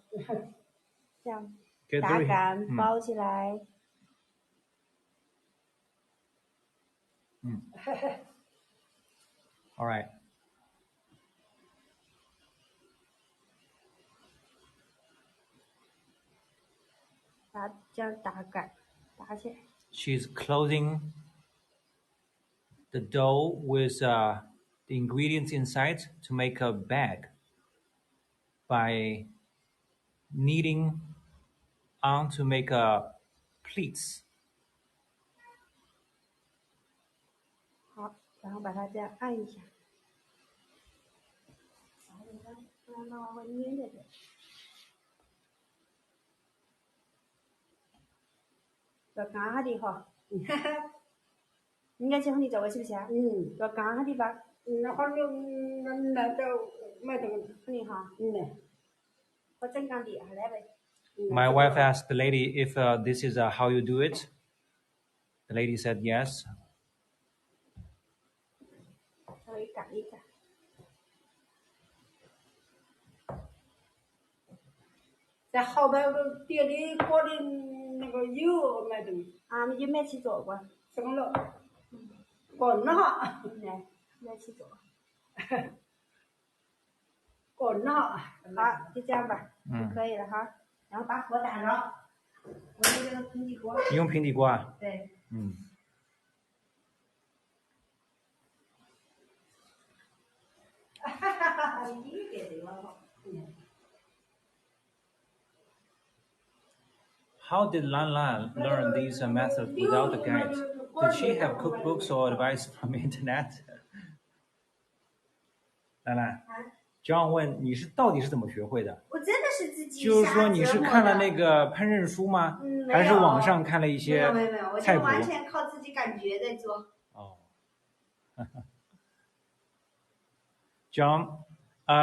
这样打擀包起来。All right. 把这样打起来。She's closing the dough with the ingredients inside to make a bag by kneading on to make pleats. 好，然后把它这样按一下，让它往外粘着点。要干下的哈，应该讲你做过是不是啊？要干下的吧。那好那就买这个肯定哈。我整干的，还来呗。My wife asked the lady if this is how you do it. The lady said yes. 稍微擀一擀。在后头店里锅的那个油买的。你就买去做过。什么了？滚了哈。买去做。滚了哈。好，就这样吧，就可以了哈。然后把火打着。我用这个平底锅。你用平底锅啊？对。How did Lanlan learn these methods without a guide? Did she have cookbooks or advice from internet? Lanlan, John 问你到底是怎么学会的？我真的是自己就是说你是看了那个个烹饪书吗？没有还是网上看了一些没有，我菜谱？就完全靠自己感觉在做。哦。John,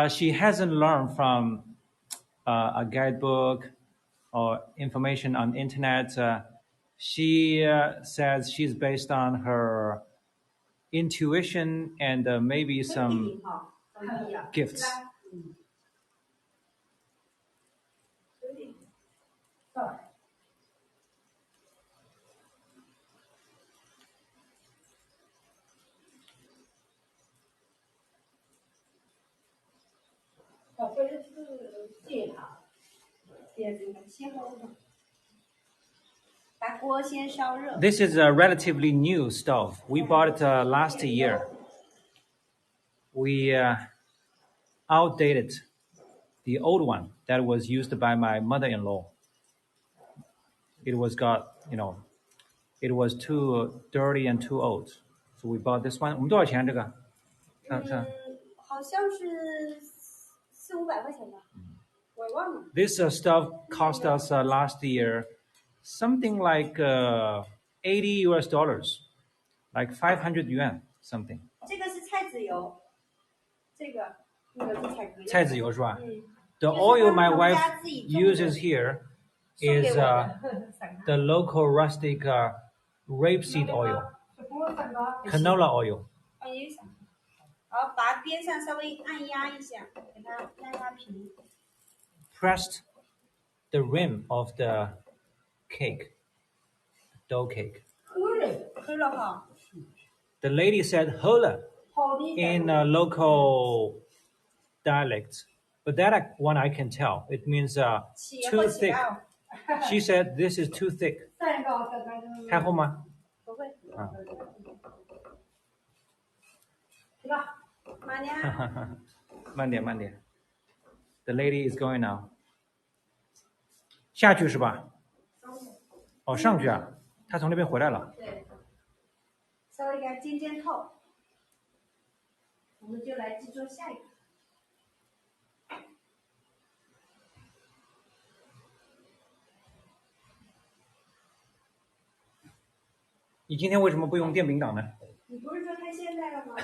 she hasn't learned from a guidebook or information on internet. She says she's based on her intuition and maybe some gifts. 这是芥糖，把锅先烧热。 This is a relatively new stove. We bought it last year. We outdated the old one that was used by my mother-in-law. It was it was too dirty and too old. So we bought this one. 我们多少钱这个？好像是400-500块钱吧，我也忘了。This stuff cost us last year something like $80 US, like 500 yuan something. 这个是菜籽油，那个是菜籽油是吧？The oil my wife uses here is the local rustic rapeseed oil, canola oil. 然后把边上稍微按压一下，给它压平。Pressed the rim of the cake, dough cake. 喝了哈。The lady said "hola" in a local dialect, but that one I can tell. It means too thick. She said this is too thick. 太厚吗？不会。啊。慢点。慢点，慢点。The lady is going now. 下去是吧？哦，上去啊，她从那边回来了。对。稍微给它煎透，我们就来制作下一个。你今天为什么不用电饼铛呢？你不是说太现代了吗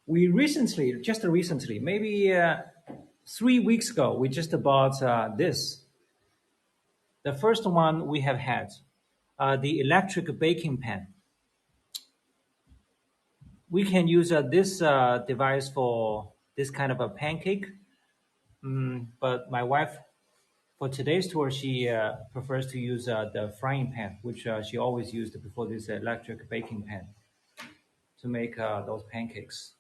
？We just recently, maybe 3 weeks ago, we just bought this. The first one we have had, the electric baking pan. We can use this device for this kind of a pancake, but my wife, for today's tour, she prefers to use the frying pan, which she always used before this electric baking pan to make those pancakes.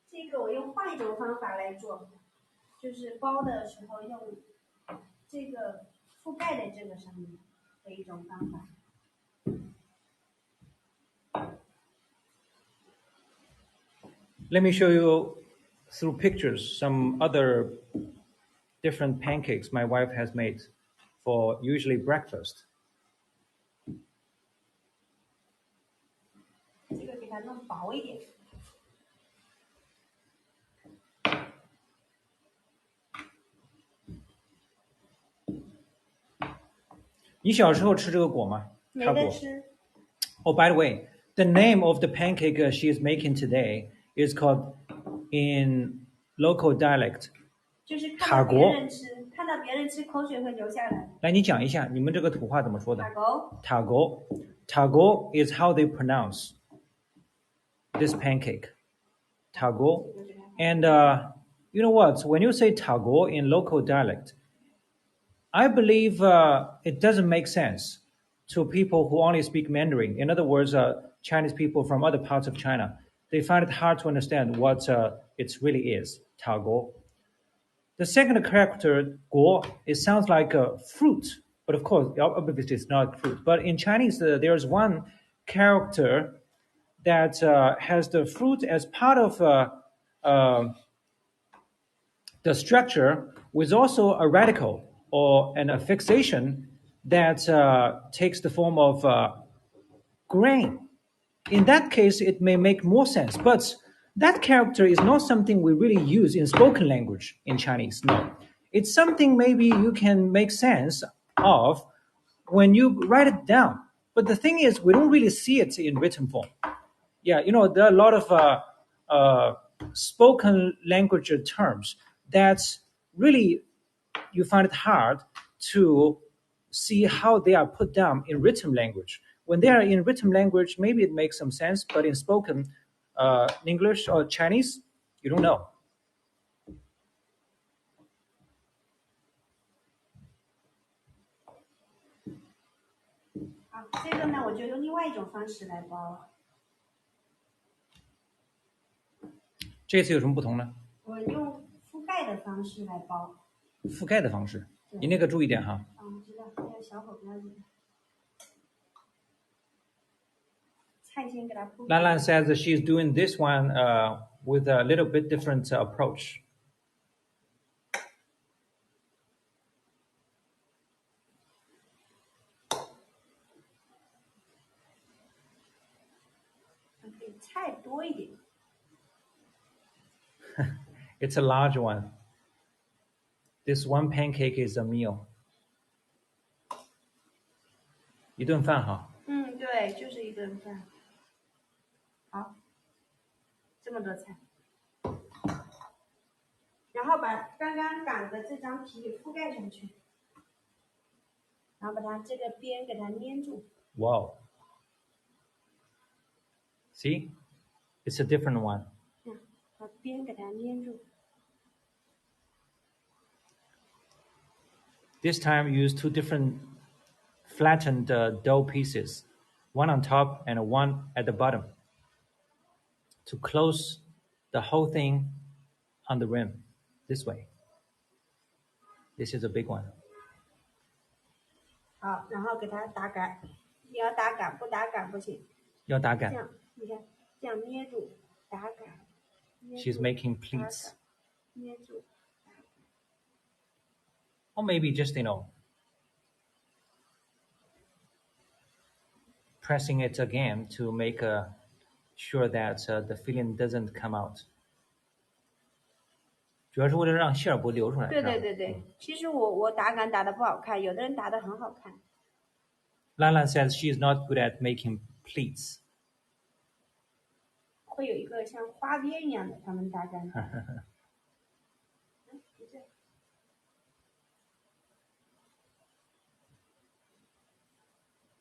这个我用换一种方法来做，就是包的时候用这个覆盖在这个上面的一种方法。Let me show you through pictures some other different pancakes my wife has made for usually breakfast. 这个给它弄薄一点。你小时候吃这个果吗？没得吃。Oh, by the way, the name of the pancake she is making today is called, in local dialect, 就是看到别人吃，看到别人吃，口水会流下来。来，你讲一下你们这个土话怎么说的 Taguo. Taguo is how they pronounce this pancake. Taguo. And you know what? When you say Taguo in local dialect, I believe it doesn't make sense to people who only speak Mandarin. In other words, Chinese people from other parts of China. They find it hard to understand what it really is, Taguo. The second character, guo, it sounds like a fruit, but of course, obviously it's not fruit. But in Chinese, there's one character that has the fruit as part of the structure, with also a radical or an affixation that takes the form of grain. In that case, it may make more sense. But That character is not something we really use in spoken language in Chinese. No, it's something maybe you can make sense of when you write it down. But the thing is, we don't really see it in written form. Yeah, there are a lot of spoken language terms that's really you find it hard to see how they are put down in written language. When they are in written language, maybe it makes some sense, but in spoken English or Chinese, you don't know. 好，这个呢，我就用另外一种方式来包。这次有什么不同呢？我用覆盖的方式来包。覆盖的方式，你那个注意点哈。我知道，还有小口不要紧。菜先给它铺。Lanlan says that she's doing this one with a little bit different approach. 菜多一点。It's a large one. This one pancake is a meal. 一顿饭哈。对，就是一顿饭。好，这么多菜，然后把刚刚擀的这张皮给覆盖上去，然后把它这个边给它粘住。Wow. See? It's a different one. 把边给它粘住。This time use two different flattened dough pieces, one on top and one at the bottom, to close the whole thing on the rim, this way. This is a big one. 好，然后给它打擀，你要打擀，不打擀不行。要打擀。这样，你看，这样捏住，打擀。She's making pleats. 捏住。Or maybe just, pressing it again to make sure that the filling doesn't come out. 主要是为了让馅儿不流出来。对，其实我打擀打得不好看，有的人打得很好看。Lanlan says she is not good at making pleats. 会有一个像花边一样的，他们打擀。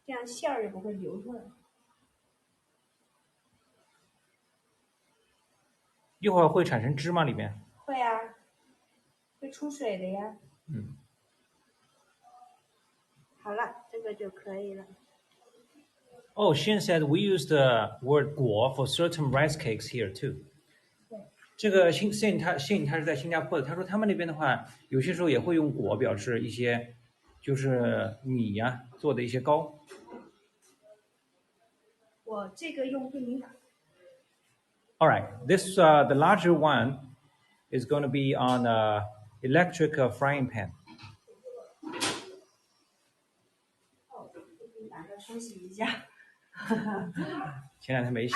这样馅儿也不会流出来。一会儿会产生汁吗？里面？会啊，会出水的呀。好了，这个就可以了。Oh, Xin said we use the word 果 for certain rice cakes here too. 这个Xin他是在新加坡的，他说他们那边的话，有些时候也会用果表示一些就是米呀做的一些糕。我这个用电饼打。All right, this the larger one is going to be on a electric frying pan. 休息一下。前两天没洗。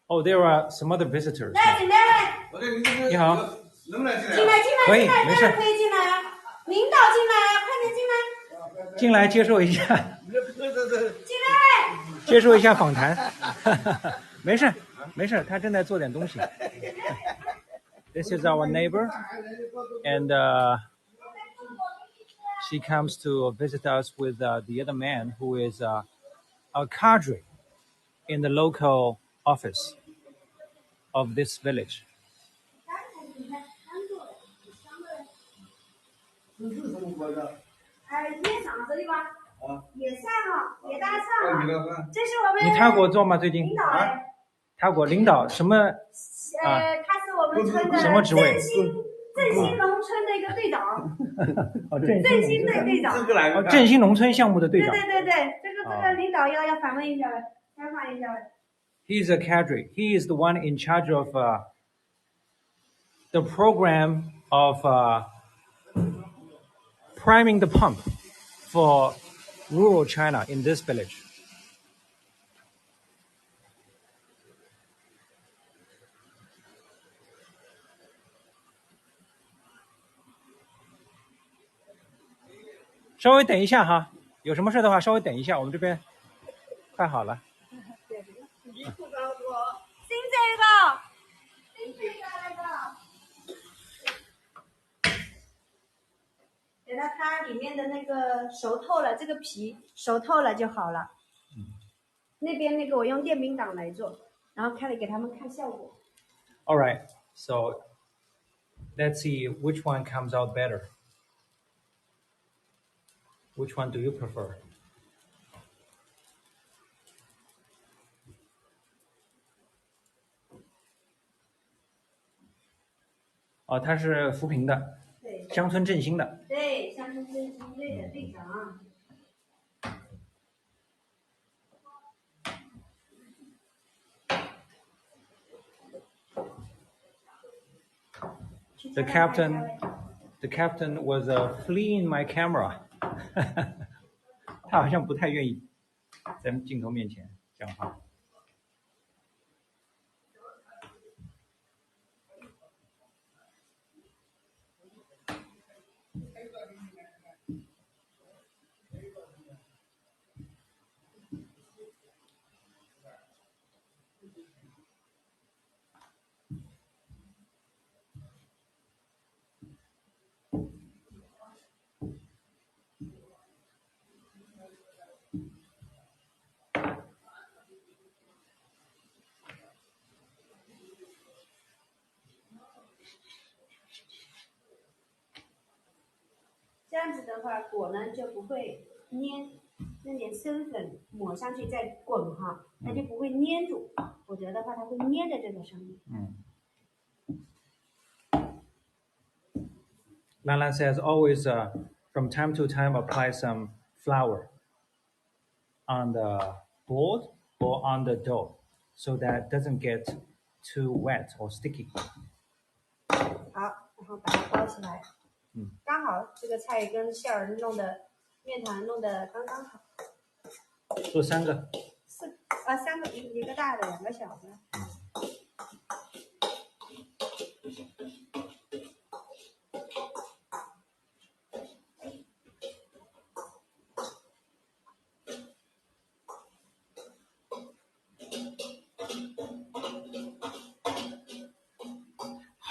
Oh, there are some other visitors. 你好。进来。可以，没事。可以进来啊，领导进来啊，快点进来。进来接受一下。进来。接受一下访谈。没事，他正在做点东西。This is our neighbor, and she comes to visit us with the other man who is a cadre in the local office of this village. 野嗓子的吧？野扇哈，野大扇哈。这是我们。你他给我做吗？最近？领导他给我领导什么？他是我们村的什么职位？振兴农村的一个队长。振兴队队长。振兴农村项目的队长。对，这个领导要访问一下了，采访一下了。He is a cadre. He is the one in charge of the program of priming the pump for rural China in this village. 稍微等一下哈，有什么事的话稍微等一下，我们这边快好了。新这个。等到它里面的那个熟透了，这个皮熟透了就好了。那边那个我用电冰档来做，然后开了给他们看效果。All right, so let's see which one comes out better. Which one do you prefer? 哦，它是浮萍的，对，乡村振兴的。对，乡村振兴对的，队长。The captain was fleeing my camera. 他好像不太愿意在镜头面前讲话。这样子的话，果呢就不会粘，那点生粉抹上去再滚哈，它就不会粘住，否则的话它会粘在这个上面。Lanlan says always from time to time apply some flour on the board or on the dough so that it doesn't get too wet or sticky. 好，然后把它包起来。刚好这个菜跟馅儿弄的面团弄的刚刚好。做3个。3个，一个大的，2个小的。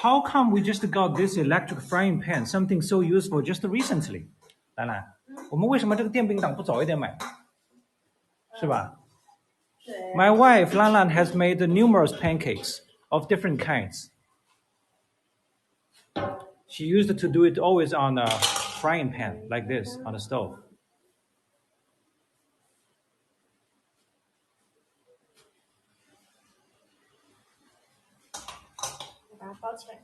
How come we just got this electric frying pan, something so useful just recently? 兰兰，我们为什么这个电冰档不早一点买？是吧？对。My wife Lanlan has made numerous pancakes of different kinds. She used to do it always on a frying pan like this on the stove. 把它包起来。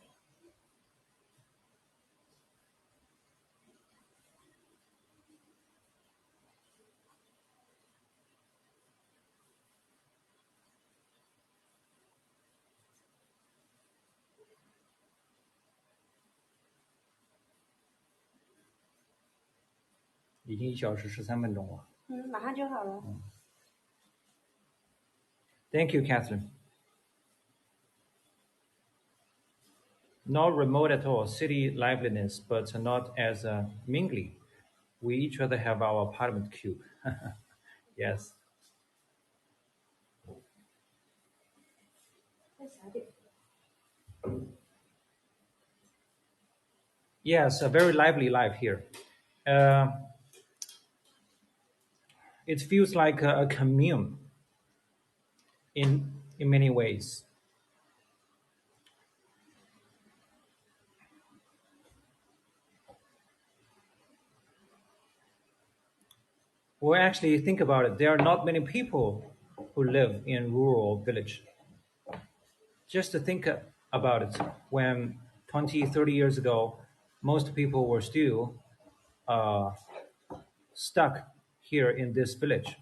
已经1小时13分钟了。马上就好了。Thank you, Catherine. Not remote at all, city liveliness, but not as mingly. We each other have our apartment cube. Yes. Yes, a very lively life here. It feels like a commune in many ways. Well, actually, think about it. There are not many people who live in rural village. Just to think about it, when 20, 30 years ago, most people were still stuck here in this village.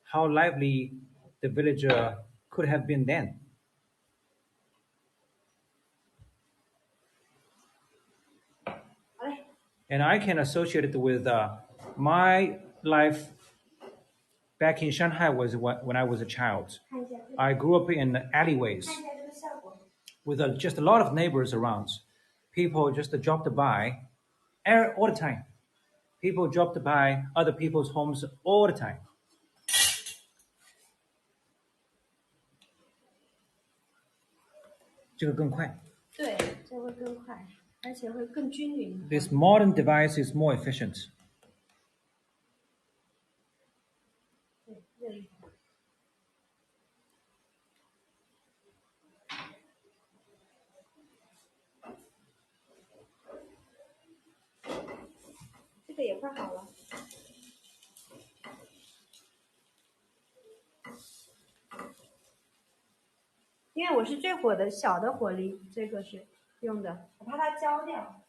How lively the village could have been then. And I can associate it with my life back in Shanghai was when I was a child. I grew up in alleyways with just a lot of neighbors around. People just dropped by all the time. People dropped by other people's homes all the time. 这个更快。对，这会更快，而且会更均匀。This modern device is more efficient. 对，热一会儿。这个也快好了。因为我是最火的小的火力，这个是用的，我怕它焦掉。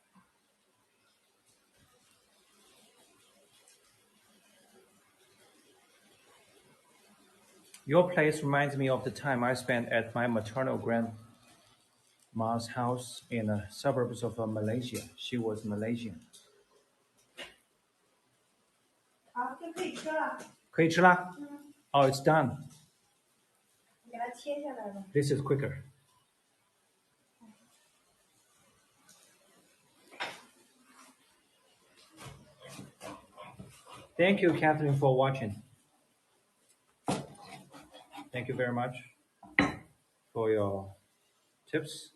Your place reminds me of the time I spent at my maternal grandma's house in the suburbs of Malaysia. She was Malaysian. 好，就可以吃了。可以吃啦？Oh, it's done. 你给它切下来吧。This is quicker. Thank you, Catherine, for watching. Thank you very much for your tips.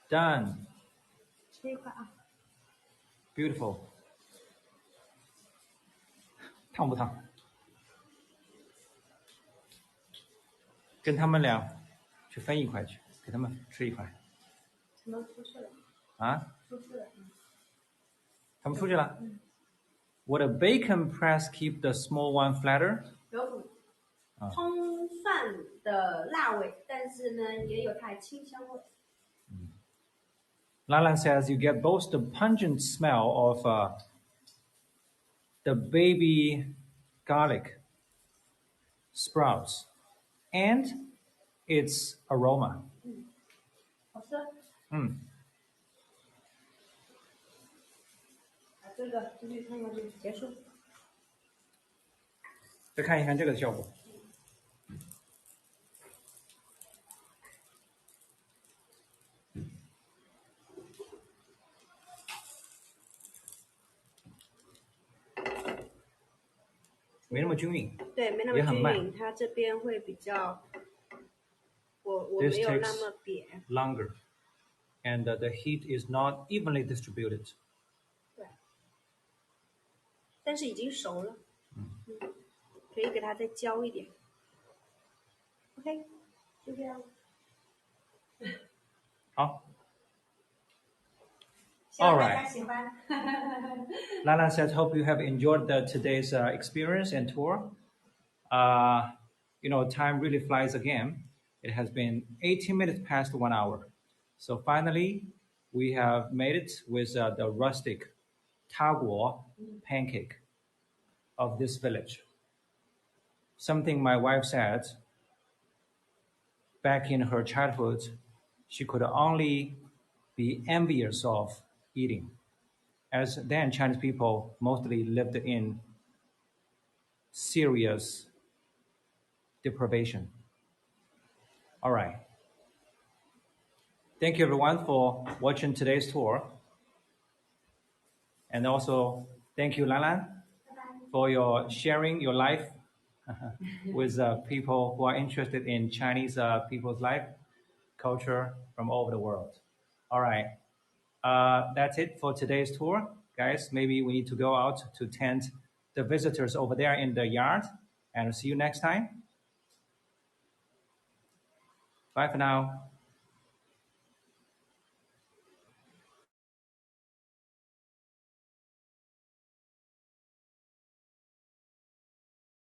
Done. 吃一块啊。Beautiful. 烫不烫？跟他们俩去分一块去，给他们吃一块。什么出去了？啊？出去了。他们出去了。Would a bacon press keep the small one flatter? 有葱蒜的辣味，但是呢，也有它的清香味。Lanlan says you get both the pungent smell of the baby garlic sprouts and its aroma. 好吃。这个继续看下去，结束。再看一看这个效果。没那么均匀，对，没那么均匀，它这边会比较，我没有那么扁。Longer, and the heat is not evenly distributed. 对，但是已经熟了，可以给它再焦一点。OK， 就这样。好。All right. Lanlan says, hope you have enjoyed today's experience and tour. Time really flies again. It has been 18 minutes past 1 hour. So finally, we have made it with the rustic Taguo pancake of this village. Something my wife said back in her childhood, she could only be envious of eating, as then Chinese people mostly lived in serious deprivation. All right. Thank you everyone for watching today's tour. And also thank you, Lanlan, for your sharing your life with people who are interested in Chinese people's life, culture from all over the world. All right. That's it for today's tour. Guys, maybe we need to go out to tend the visitors over there in the yard, and see you next time. Bye for now.